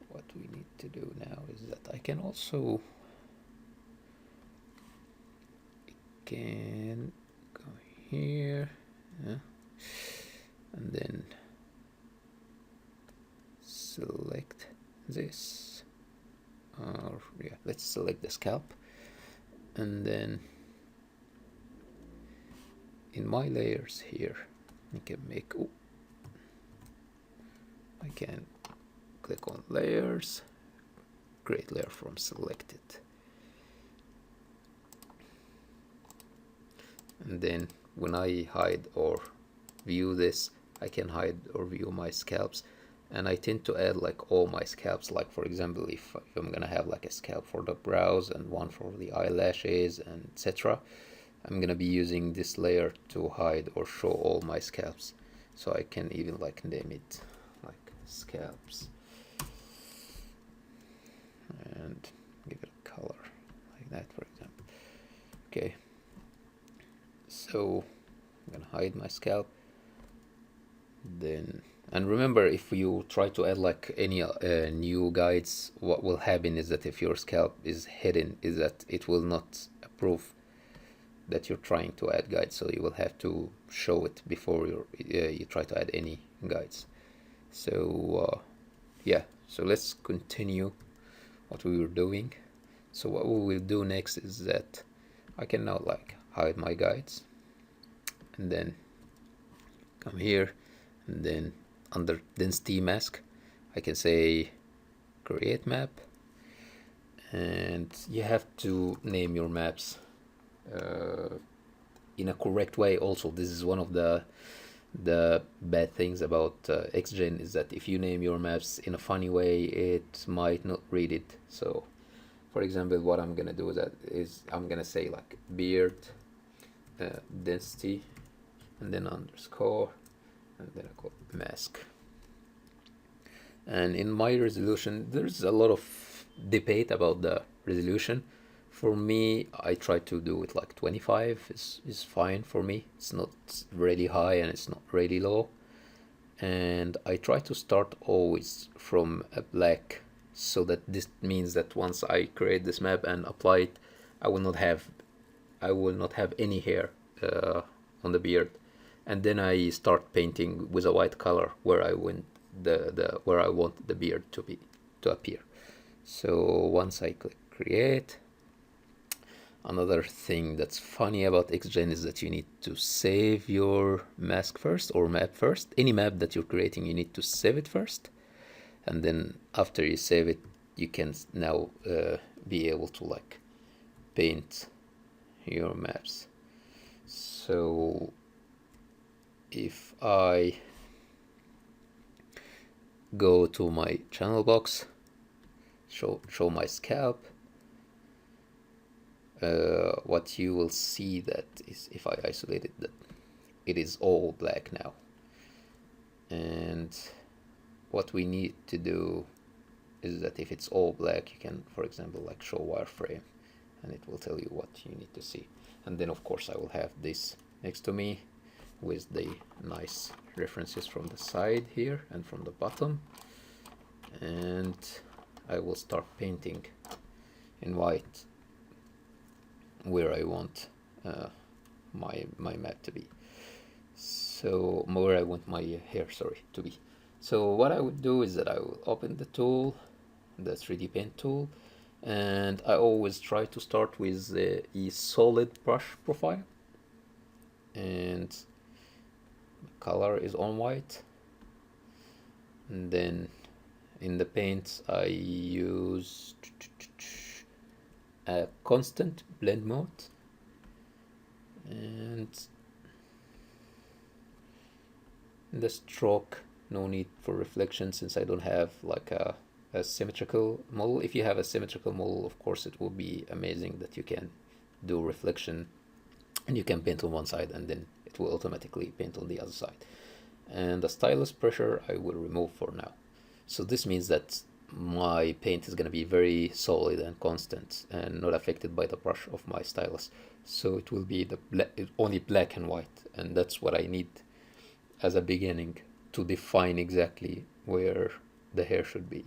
what we need to do now is that I can also can go here, and then select this, or yeah, let's select the scalp, and then in my layers here I can make, I can click on layers, create layer from selected, and then when I hide or view this, I can hide or view my scalps, and I tend to add like all my scalps. Like for example, if I'm gonna have like a scalp for the brows and one for the eyelashes and etc., I'm gonna be using this layer to hide or show all my scalps. So I can even like name it like scalps and give it a color like that, for example. Okay, so I'm gonna hide my scalp. Then, and remember, if you try to add like any new guides, what will happen is that if your scalp is hidden, is that it will not approve that you're trying to add guides, so you will have to show it before you try to add any guides. So yeah, so let's continue what we were doing. So what we will do next is that I can now like hide my guides, and then come here, and then under density mask I can say create map, and you have to name your maps in a correct way. Also, this is one of the bad things about XGen, is that if you name your maps in a funny way, it might not read it. So for example, what I'm gonna do is I'm gonna say like beard density, and then underscore, and then I call mask. And in my resolution, there's a lot of debate about the resolution. For me, I try to do it like 25 is fine for me. It's not really high and it's not really low. And I try to start always from a black, so that this means that once I create this map and apply it, I will not have any hair on the beard. and then I start painting with a white color where I want where I want the beard to appear. So once I click create, another thing that's funny about XGen is that you need to save your mask first or map first. Any map that you're creating, you need to save it first, and then after you save it, you can now be able to like paint your maps. So if I go to my channel box, show my scalp, what you will see that is, if I isolate it, that it is all black now. And what we need to do is that if it's all black, you can, for example, like show wireframe, and it will tell you what you need to see. And then of course I will have this next to me with the nice references from the side here and from the bottom, and I will start painting in white where I want my map to be. So where I want my hair, sorry, to be. So what I would do is that I will open the tool, the 3D paint tool, and I always try to start with a solid brush profile, and color is on white, and then in the paint I use a constant blend mode, and the stroke, no need for reflection since I don't have like a symmetrical model. If you have a symmetrical model, of course it will be amazing that you can do reflection and you can paint on one side and then it will automatically paint on the other side. And the stylus pressure I will remove for now. So this means that my paint is going to be very solid and constant and not affected by the brush of my stylus. So it will be only black and white, and that's what I need as a beginning to define exactly where the hair should be.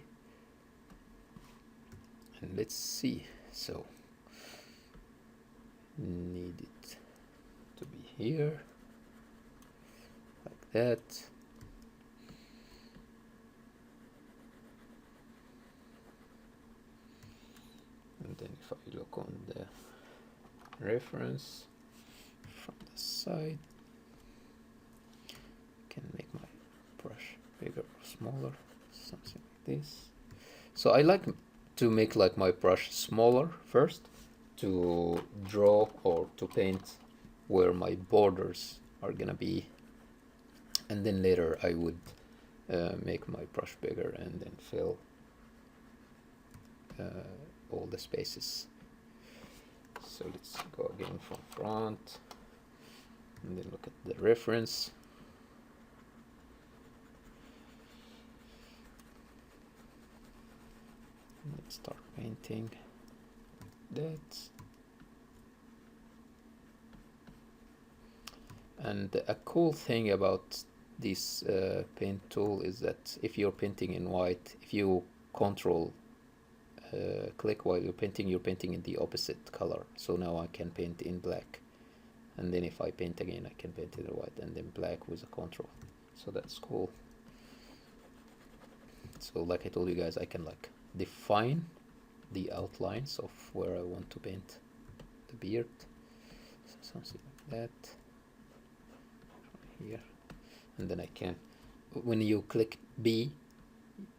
And let's see, so need it to be here like that. And then if I look on the reference from the side, I can make my brush bigger or smaller, something like this. So I like to make like my brush smaller first to draw or to paint where my borders are gonna be, and then later I would make my brush bigger and then fill all the spaces. So let's go again from front and then look at the reference. Let's start painting that. And a cool thing about this paint tool is that if you're painting in white, if you control click while you're painting in the opposite color. So now I can paint in black, and then if I paint again I can paint in white and then black with a control. So that's cool. So like I told you guys, I can like define the outlines of where I want to paint the beard, so something like that here, and then I can, when you click B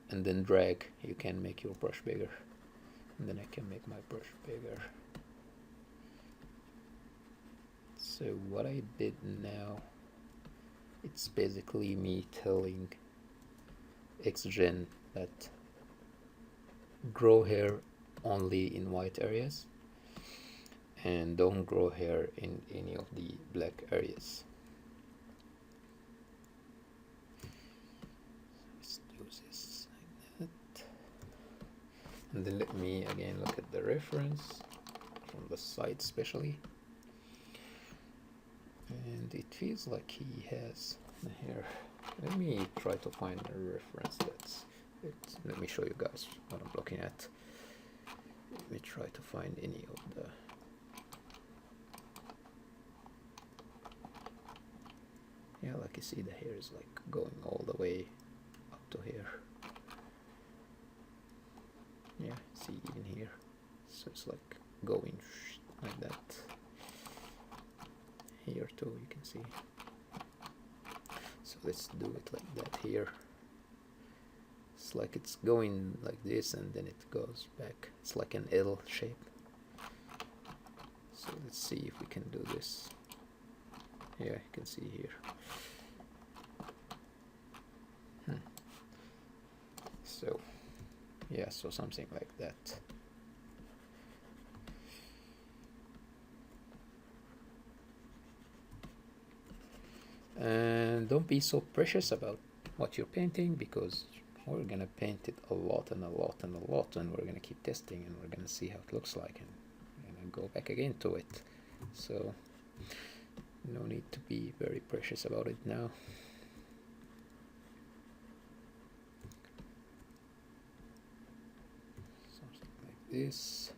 and then drag, you can make your brush bigger, and then I can make my brush bigger. So what I did now, it's basically me telling XGen that grow hair only in white areas and don't grow hair in any of the black areas. Let's do this like that. And then let me again look at the reference from the side especially. And it feels like he has the hair. Let me try to find a reference that's it. Let me show you guys what I'm looking at. Let me try to find any of the Yeah, like you see the hair is like going all the way up to here. Yeah, see even here, so it's like going like that. Here too you can see. So let's do it like that here. It's like it's going like this and then it goes back. It's like an L shape. So let's see if we can do this. Yeah, you can see here. So yeah, so something like that. And don't be so precious about what you're painting, because we're gonna paint it a lot and a lot and a lot, and we're gonna keep testing and we're gonna see how it looks like, and we're gonna go back again to it. So no need to be very precious about it now. Something like this.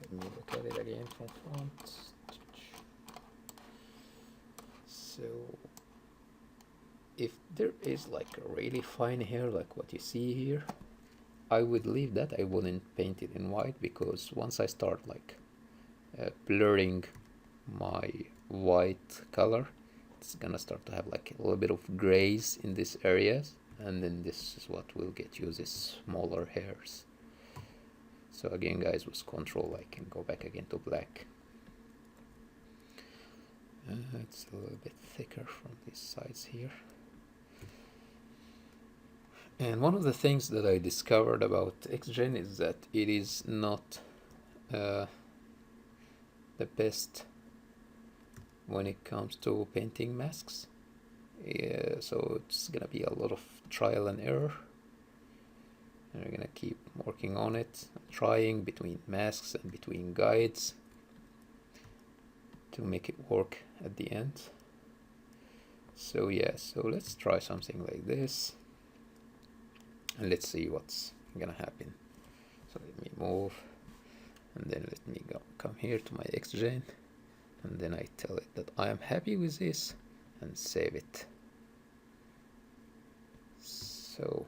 Let me look at it again from front. So if there is like a really fine hair like what you see here, I would leave that. I wouldn't paint it in white, because once I start like blurring my white color, it's gonna start to have like a little bit of grays in these areas, and then this is what will get you these smaller hairs. So again guys, with control I can go back again to black. It's a little bit thicker from these sides here. And one of the things that I discovered about XGen is that it is not the best when it comes to painting masks. Yeah, so it's gonna be a lot of trial and error, and we're gonna keep working on it, trying between masks and between guides to make it work at the end. So yeah, so let's try something like this and let's see what's gonna happen. So let me move, and then let me come here to my XGen, and then I tell it that I am happy with this and save it. So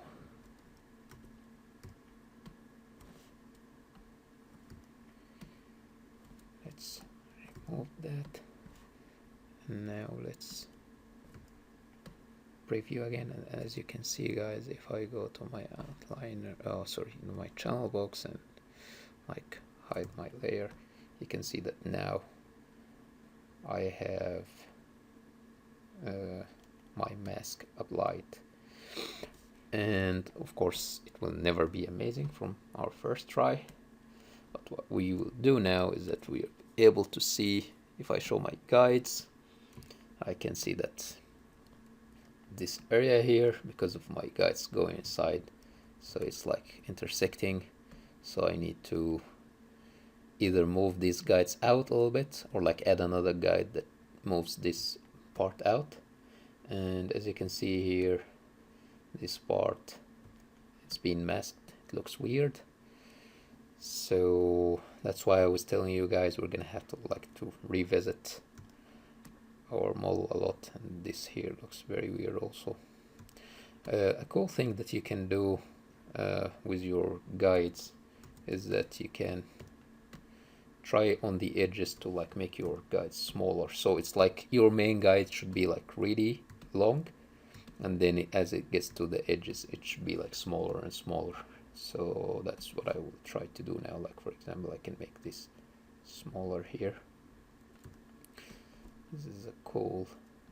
let's remove that. Now let's preview again, and as you can see guys, if I go to my outliner, my channel box, and like hide my layer, you can see that now I have my mask applied. And of course it will never be amazing from our first try, but what we will do now is that we are able to see, if I show my guides, I can see that this area here, because of my guides going inside, so it's like intersecting. So I need to either move these guides out a little bit, or like add another guide that moves this part out. And as you can see here, this part, it's been masked, it looks weird. So that's why I was telling you guys we're gonna have to revisit our model a lot, and this here looks very weird also. A cool thing that you can do with your guides is that you can try on the edges to like make your guides smaller. So it's like your main guide should be like really long, and then as it gets to the edges it should be like smaller and smaller. So that's what I will try to do now. Like for example, I can make this smaller here. This is a cool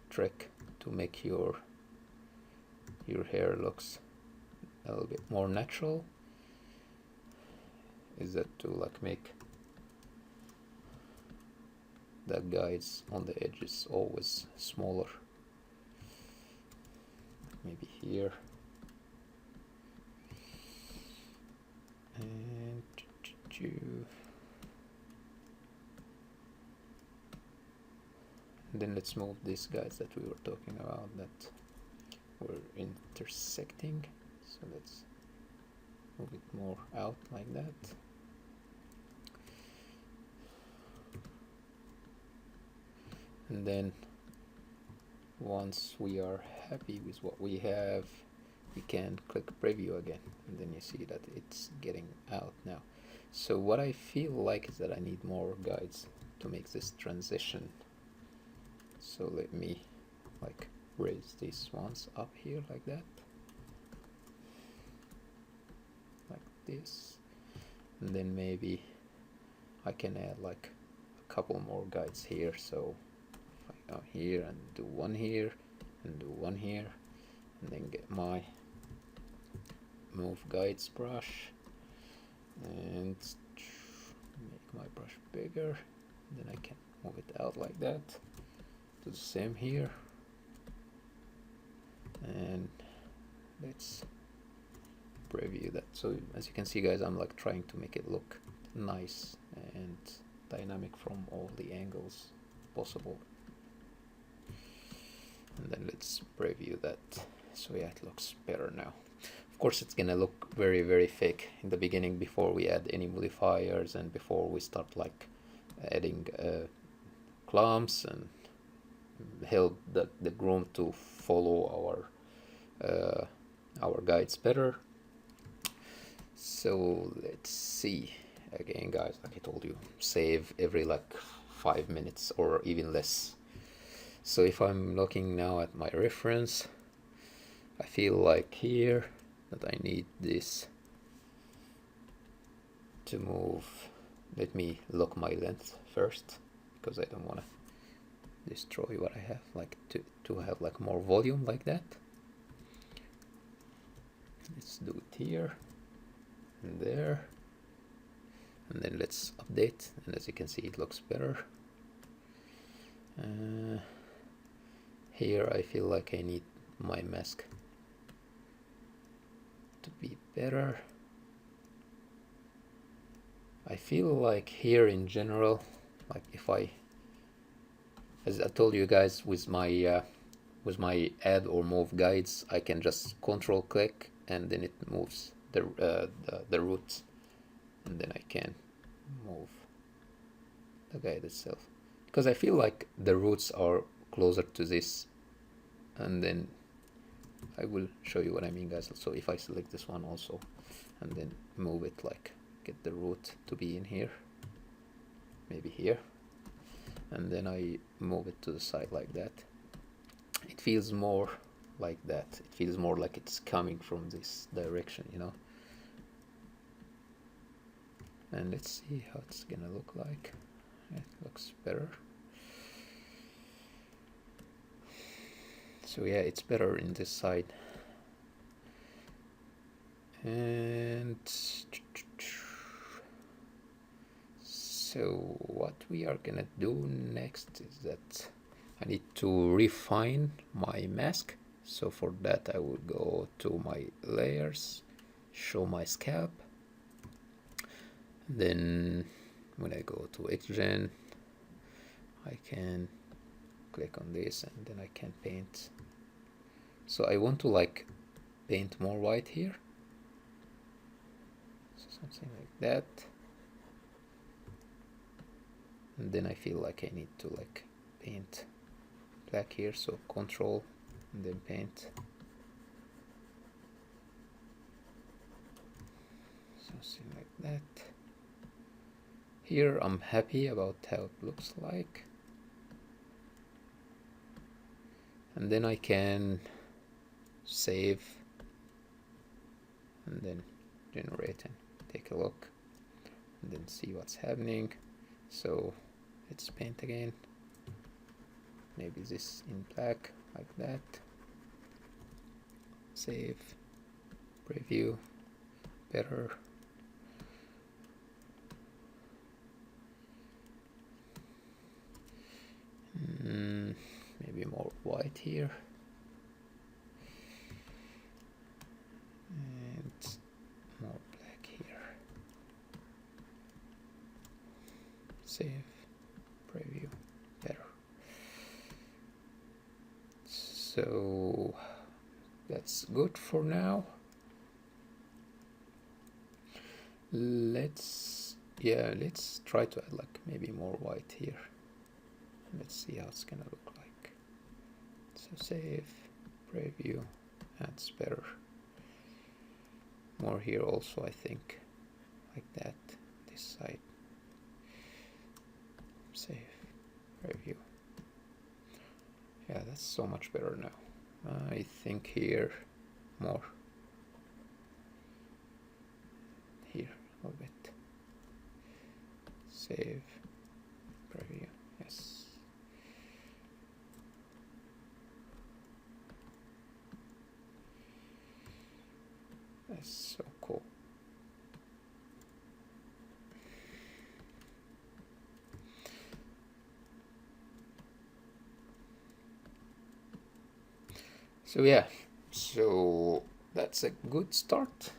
trick to make your hair looks a little bit more natural, is that to like make the guides on the edges always smaller. Maybe here, and then let's move these guys that we were talking about that were intersecting. So let's move it more out like that. And then once we are happy with what we have, we can click preview again, and then you see that it's getting out now. So what I feel like is that I need more guides to make this transition. So let me like raise these ones up here like that, like this, and then maybe I can add like a couple more guides here. So if I go here and do one here and do one here, and then get my move guides brush and make my brush bigger, then I can move it out like that. Do the same here, and let's preview that. So as you can see, guys, I'm like trying to make it look nice and dynamic from all the angles possible. And then let's preview that. So yeah, it looks better now. Of course, it's gonna look very, very fake in the beginning before we add any modifiers and before we start like adding clumps and help the groom to follow our guides better. So let's see. Again, guys, like I told you, save every like 5 minutes or even less. So if I'm looking now at my reference, I feel like here that I need this to move. Let me lock my length first, because I don't want to destroy what I have, like to have like more volume like that. Let's do it here and there, and then let's update, and as you can see, it looks better. Here I feel like I need my mask to be better. I feel like here in general, like if I, as I told you guys, with my add or move guides, I can just control click and then it moves the roots, and then I can move the guide itself, because I feel like the roots are closer to this, and then I will show you what I mean, guys. So if I select this one also and then move it, like get the root to be in here, maybe here, and then I move it to the side like that, it feels more like that. It feels more like it's coming from this direction, you know. And let's see how it's gonna look like. It looks better. So yeah, it's better in this side. And so what we are gonna do next is that I need to refine my mask. So for that I will go to my layers, show my scalp, then when I go to XGen, I can click on this and then I can paint. So I want to like paint more white here, so something like that, and then I feel like I need to like paint black here, so control and then paint, something like that. Here I'm happy about how it looks like, and then I can save and then generate and take a look and then see what's happening. So let's paint again, maybe this in black like that, save, preview, better. Maybe more white here, and more black here. Save, preview, better. So that's good for now. Let's try to add like maybe more white here. Let's see how it's gonna look like. So save, preview, that's better. More here also, I think, like that, this side. Save, preview. Yeah, that's so much better now. I think here more. Here a little bit. Save, preview, yes. That's so cool. So yeah, so that's a good start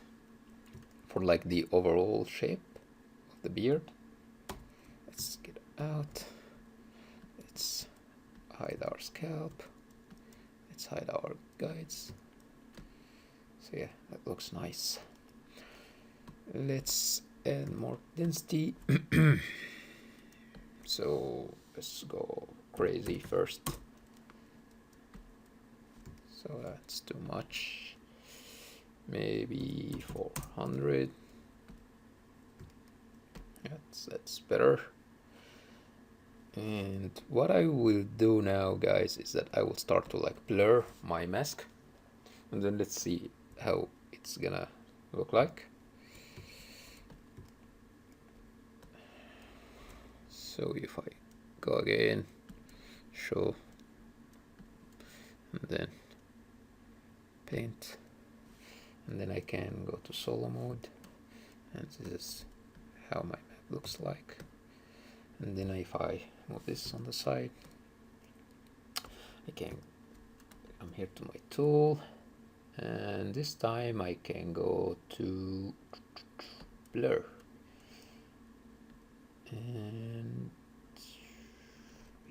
for like the overall shape of the beard. Let's get out. Let's hide our scalp. Let's hide our guides. So yeah, that looks nice. Let's add more density. So let's go crazy first. So that's too much. Maybe 400. That's better. And what I will do now, guys, is that I will start to like blur my mask, and then let's see how it's gonna look like. So if I go again, show, and then paint, and then I can go to solo mode, and this is how my map looks like. And then if I move this on the side, I can come here to my tool, and this time I can go to blur, and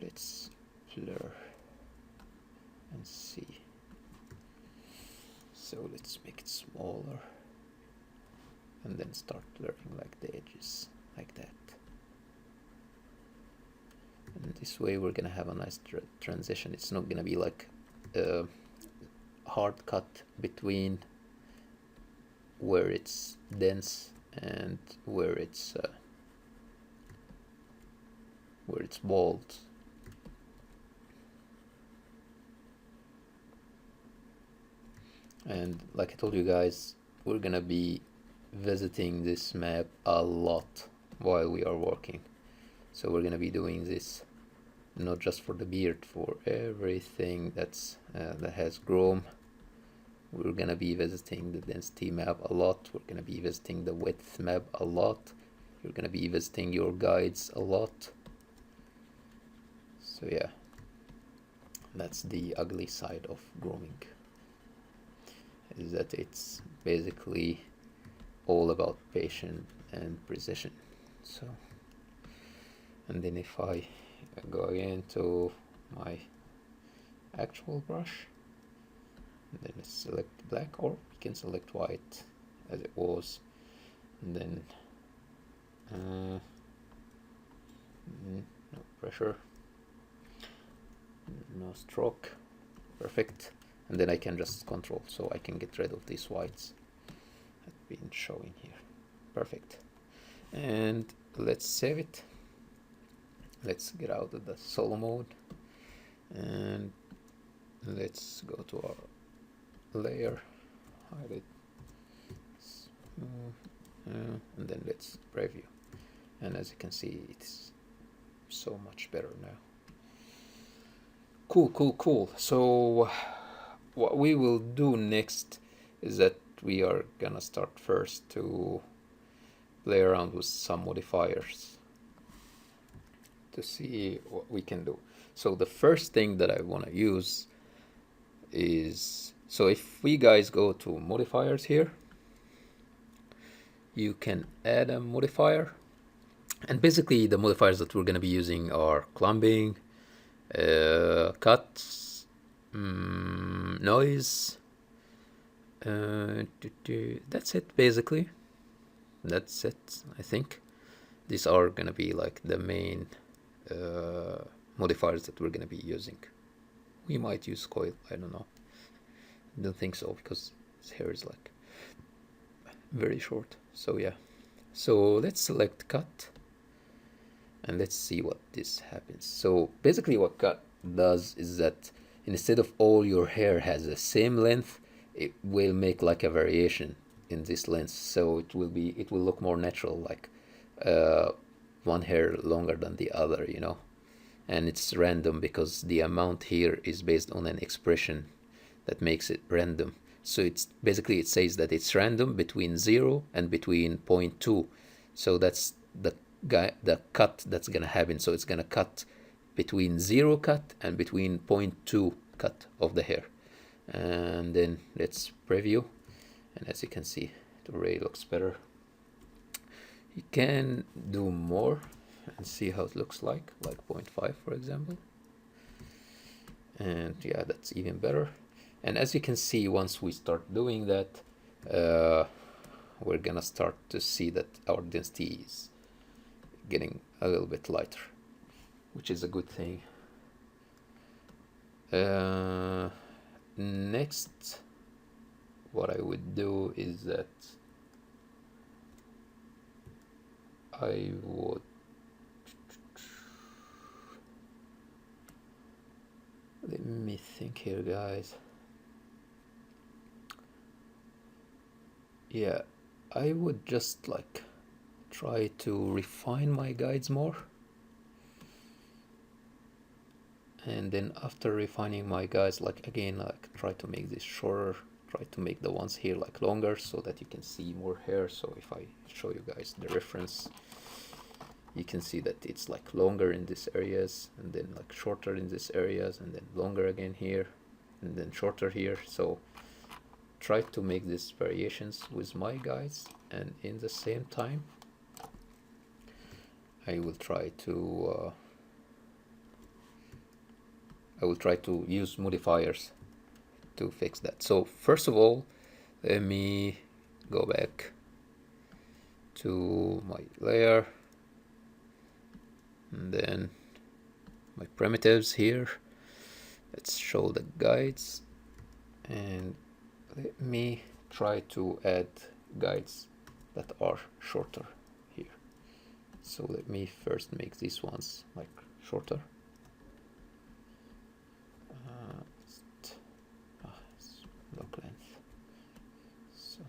let's blur and see. So let's make it smaller, and then start blurring like the edges, like that. And this way we're gonna have a nice transition. It's not gonna be like a hard cut between where it's dense and where it's bold. And like I told you guys, we're gonna be visiting this map a lot while we are working. So we're gonna be doing this not just for the beard, for everything that's that has Groom. We're gonna be visiting the density map a lot. We're gonna be visiting the width map a lot. You're gonna be visiting your guides a lot. So yeah, that's the ugly side of grooming, is that it's basically all about patience and precision. So, and then if I go again to my actual brush, and then let's select black, or we can select white as it was, and then no pressure, no stroke, perfect. And then I can just control, so I can get rid of these whites that been showing here. Perfect. And let's save it. Let's get out of the solo mode, and let's go to our layer, hide it, and then let's preview. And as you can see, it's so much better now. Cool. So what we will do next is that we are gonna start first to play around with some modifiers to see what we can do. So the first thing that I want to use is, so if we guys go to modifiers here, you can add a modifier, and basically the modifiers that we're going to be using are clumping, cuts, noise, that's it basically. That's it, I think. These are gonna be like the main modifiers that we're gonna be using We might use coil, I don't know. Don't think so, because his hair is like very short. So yeah, so let's select cut and let's see what this happens. So basically what cut does is that instead of all your hair has the same length, it will make like a variation in this length, so it will look more natural, like one hair longer than the other, you know. And it's random because the amount here is based on an expression that makes it random. So it's basically, it says that it's random between 0 and between 0.2. So that's the cut that's gonna happen. So it's gonna cut between 0 cut and between 0.2 cut of the hair. And then let's preview, and as you can see, it already looks better. You can do more and see how it looks like 0.5 for example. And yeah, that's even better. And as you can see, once we start doing that, we're gonna start to see that our density is getting a little bit lighter, which is a good thing. Next, what I would do is that I would let me think here, guys. Yeah, I would just like try to refine my guides more, and then after refining my guides, like again, like try to make this shorter, try to make the ones here like longer so that you can see more hair. So if I show you guys the reference, you can see that it's like longer in these areas and then like shorter in these areas and then longer again here and then shorter here. So try to make these variations with my guides, and in the same time I will try to use modifiers to fix that. So first of all, let me go back to my layer and then my primitives here. Let's show the guides, and let me try to add guides that are shorter here. So let me first make these ones like shorter. Lock length. So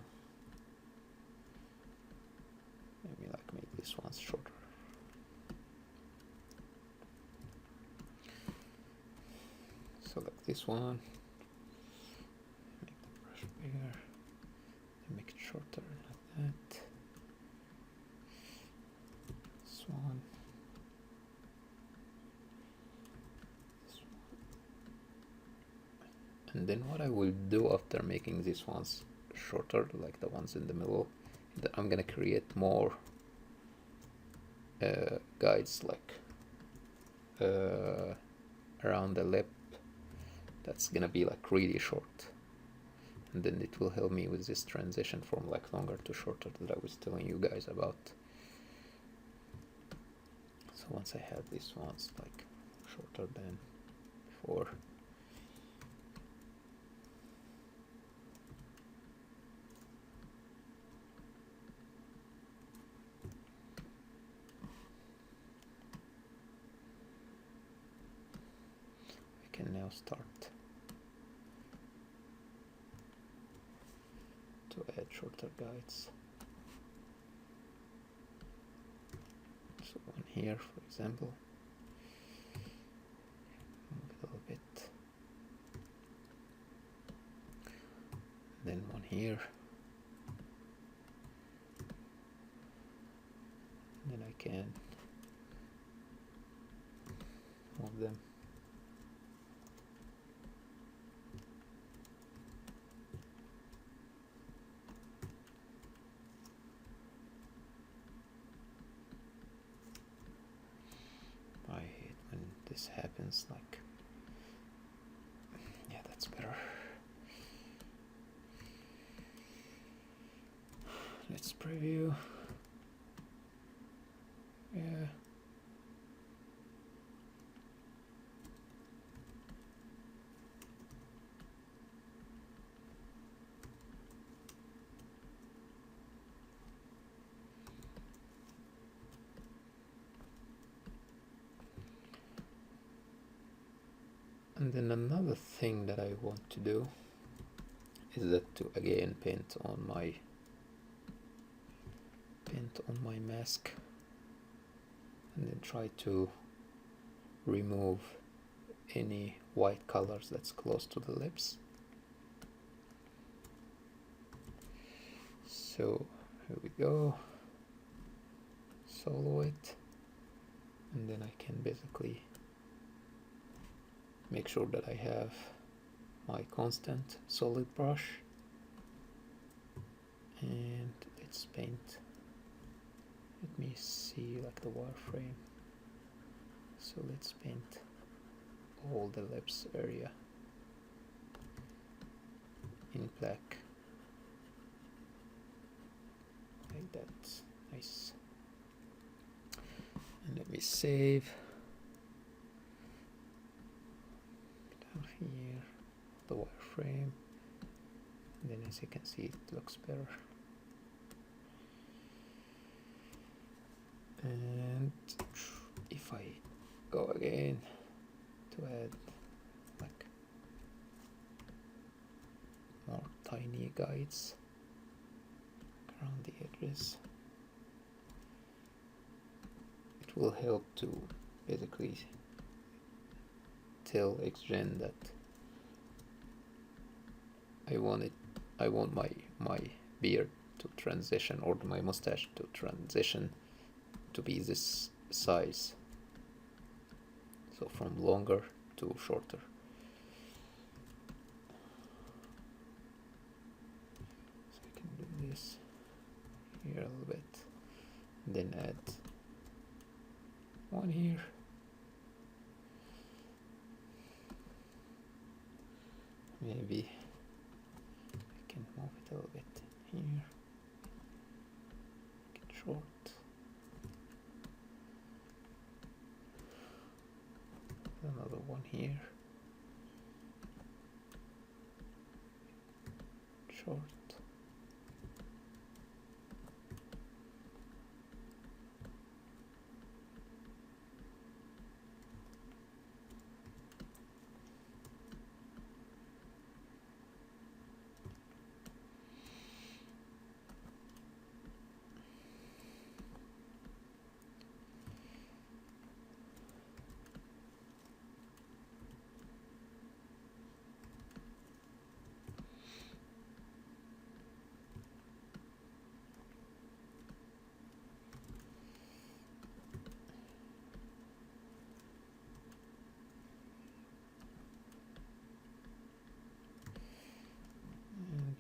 let me like make this ones shorter. So like this one. Make the brush bigger. Make it shorter like that. This one. And then what I will do after making these ones shorter, like the ones in the middle, that I'm gonna create more guides like around the lip. That's gonna be like really short, and then it will help me with this transition from like longer to shorter that I was telling you guys about. So once I have these ones like shorter than before, I can now start to add shorter guides. So one here, for example, move it a little bit, then one here, and then I can move them. I hate when this happens, like, yeah, that's better. Let's preview. Yeah. And then another thing that I want to do is that to again paint on my mask, and then try to remove any white colors that's close to the lips. So here we go, solo it, and then I can basically make sure that I have my constant solid brush, and let's paint, let me see, like the wireframe. So let's paint all the lips area in black, like that. Nice. And let me save down here the wireframe, and then as you can see it looks better. And if I go again to add like more tiny guides around the edges, it will help to basically tell XGen that I want my beard to transition, or my mustache to transition to be this size, so from longer to shorter. So I can do this here a little bit, and then add one here, maybe I can move it a little bit here, make it short. Another one here, short.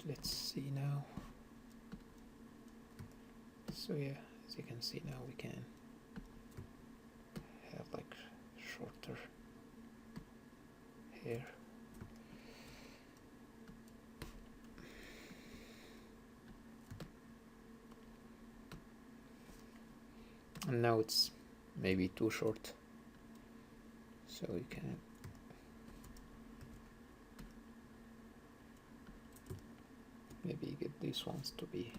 Let's see now. So yeah, as you can see now, we can have like shorter hair. And now it's maybe too short, so we can maybe get these ones to be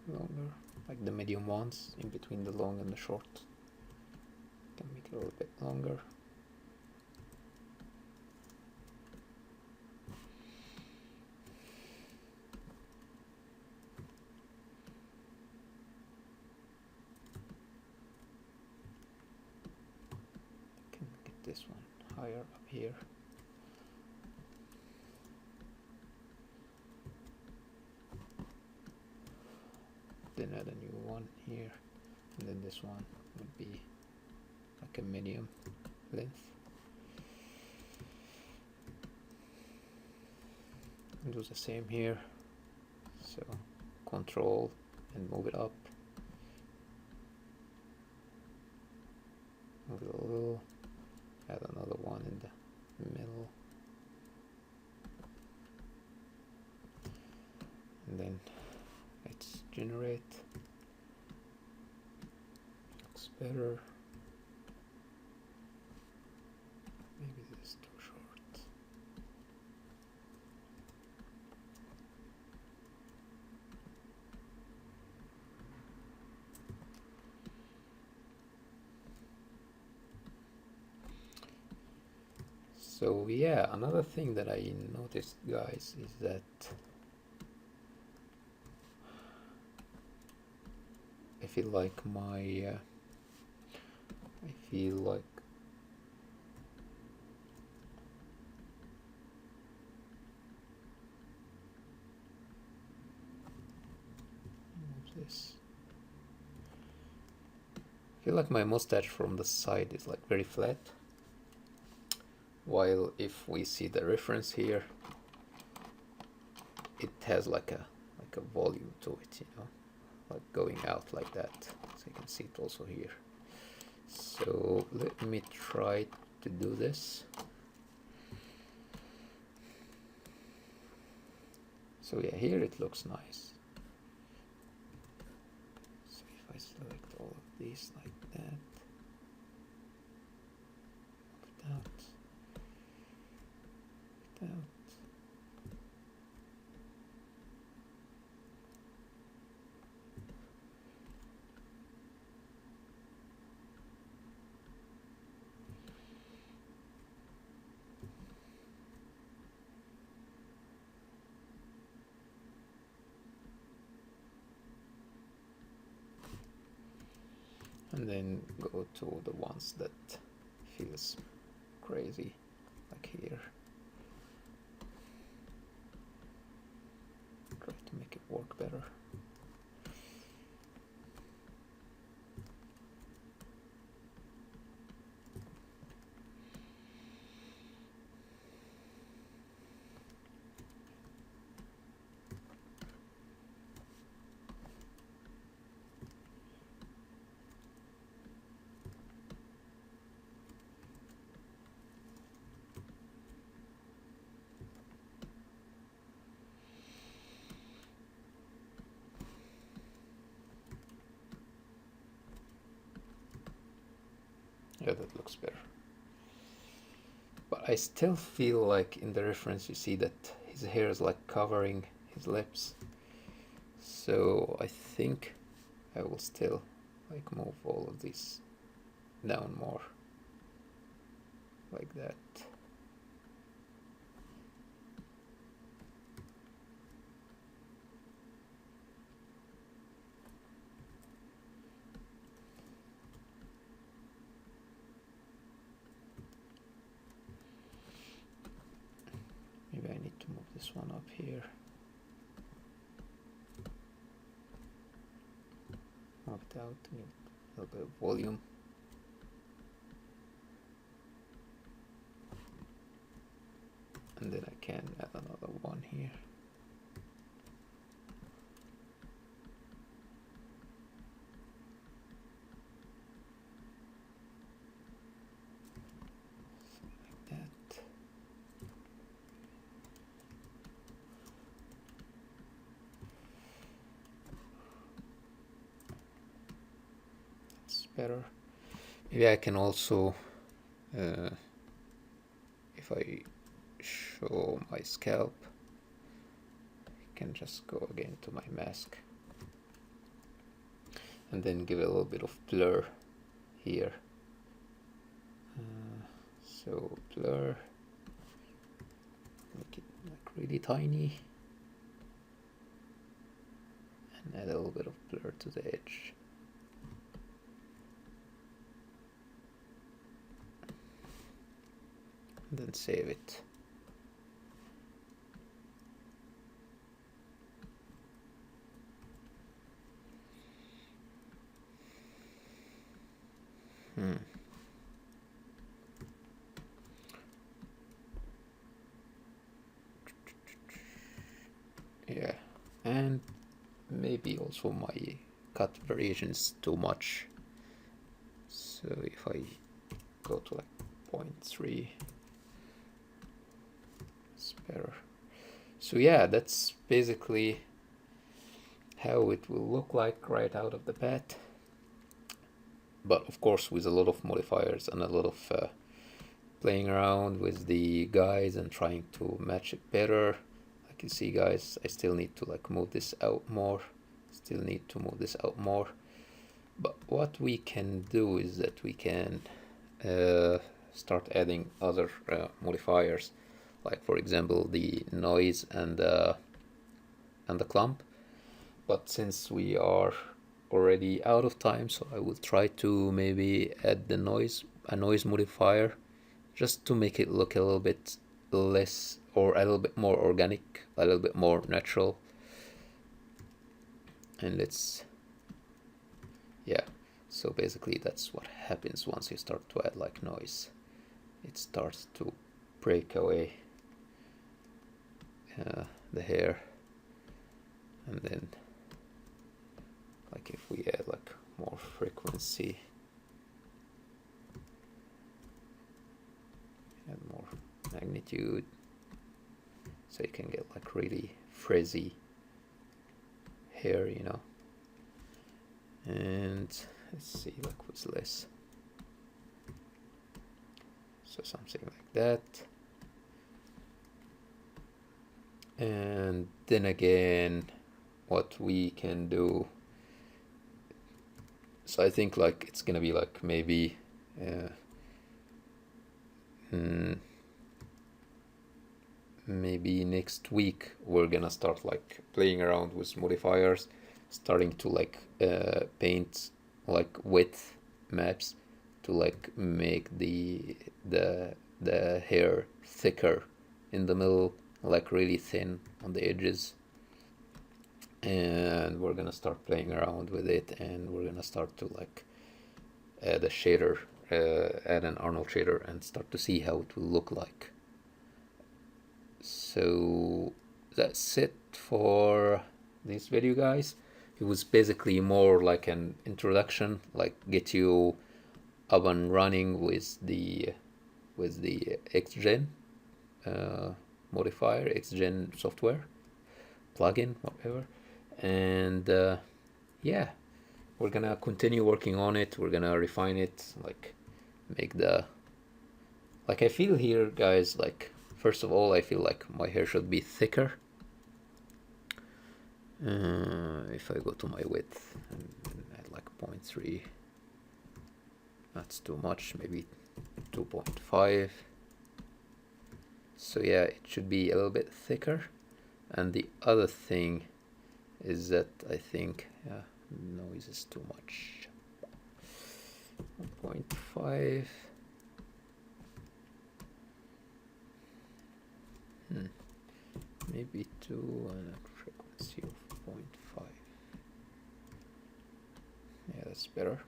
longer, like the medium ones in between the long and the short. Can make it a little bit longer. Can get this one higher up here. Then add a new one here, and then this one would be like a medium length. And do the same here, so control and move it up, move it a little, add another one in the middle, and then let's generate. Looks better. Maybe this is too short. So yeah, another thing that I noticed, guys, is that I feel like this. I feel like my mustache from the side is like very flat, while if we see the reference here, it has like a volume to it, you know, like going out like that. So you can see it also here. So let me try to do this. So yeah, here it looks nice. So if I select all of these like that, without, and then go to the ones that feels crazy, like here. Try to make it work better. Yeah, that looks better. But I still feel like in the reference you see that his hair is like covering his lips. So I think I will still like move all of these down more, like that. Maybe I need to move this one up here. Move it out, need a little bit of volume. And then I can add another one here. Like that. That's better. Maybe I can also, if I show my scalp, I can just go again to my mask and then give it a little bit of blur here. So blur, make it like really tiny, and add a little bit of blur to the edge. And then save it. Yeah, and maybe also my cut variations too much. So if I go to like 0.3, it's better. So yeah, that's basically how it will look like right out of the bat. But of course with a lot of modifiers and a lot of playing around with the guys and trying to match it better. Like you see, guys, I still need to like move this out more. Still need to move this out more. But what we can do is that we can start adding other modifiers, like for example the noise and the clump. But since we are already out of time, so I will try to maybe add a noise modifier, just to make it look a little bit less, or a little bit more organic, a little bit more natural. And let's, yeah, so basically that's what happens once you start to add like noise. It starts to break away the hair, and then like if we add like more frequency, add more magnitude, so you can get like really frizzy hair, you know. And let's see, like what's less, so something like that. And then again, what we can do, so I think like it's gonna be like maybe maybe next week we're gonna start like playing around with modifiers, starting to like paint like width maps to like make the hair thicker in the middle, like really thin on the edges. And we're gonna start playing around with it, and we're gonna start to like add a shader, add an Arnold shader, and start to see how it will look like. So that's it for this video, guys. It was basically more like an introduction, like get you up and running with the XGen modifier, XGen software plugin, whatever. And yeah, we're gonna continue working on it. We're gonna refine it, like make the, like I feel here, guys, like first of all I feel like my hair should be thicker. If I go to my width and add like 0.3, that's too much, maybe 2.5. so yeah, it should be a little bit thicker. And the other thing is that I think, yeah, noise is too much. 1.5. Maybe 2 and a frequency of 0.5. Yeah, that's better.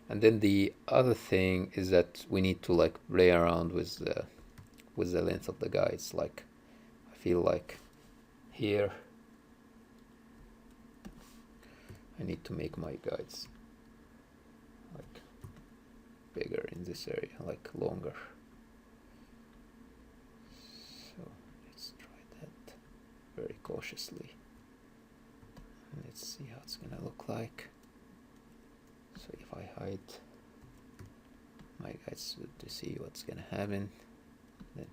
And then the other thing is that we need to like play around with the length of the guides. Like I feel like here I need to make my guides like bigger in this area, like longer. So let's try that very cautiously. Let's see how it's gonna look like. So if I hide my guides to see what's gonna happen, then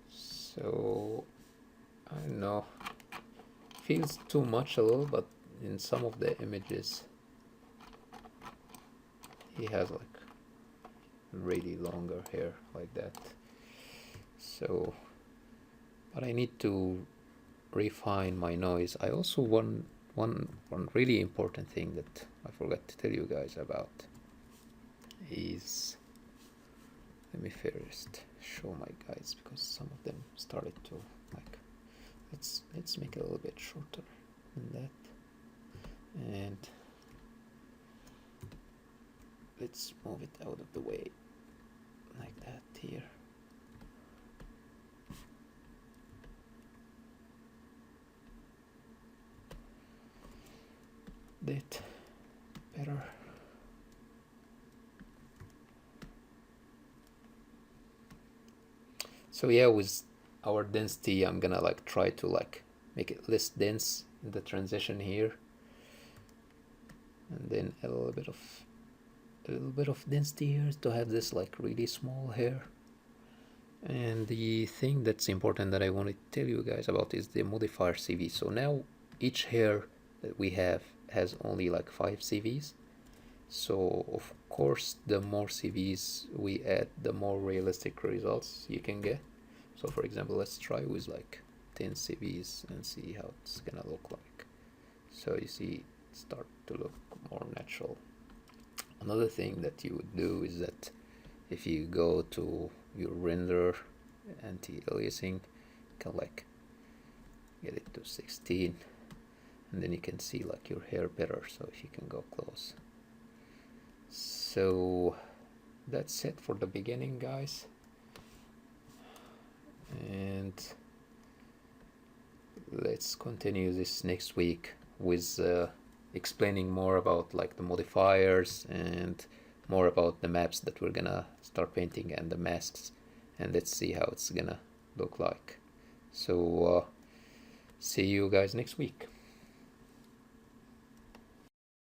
so I don't know, feels too much a little, but in some of the images he has like really longer hair like that. So, but I need to refine my noise. I also one really important thing that I forgot to tell you guys about is, let me first show my guides, because some of them started to like, let's make it a little bit shorter than that, and let's move it out of the way like that here. Bit better. So yeah, with our density, I'm gonna like try to like make it less dense in the transition here, and then a little bit of density here to have this like really small hair. And the thing that's important that I want to tell you guys about is the Modifier Cv. So now each hair that we have has only like 5 CVs. So of course the more CVs we add, the more realistic results you can get. So for example, let's try with like 10 CVs and see how it's gonna look like. So you see it start to look more natural. Another thing that you would do is that if you go to your render anti-aliasing, you can like get it to 16, and then you can see like your hair better. So if you can go close. So that's it for the beginning, guys, and let's continue this next week with explaining more about like the modifiers and more about the maps that we're gonna start painting and the masks, and let's see how it's gonna look like. So see you guys next week.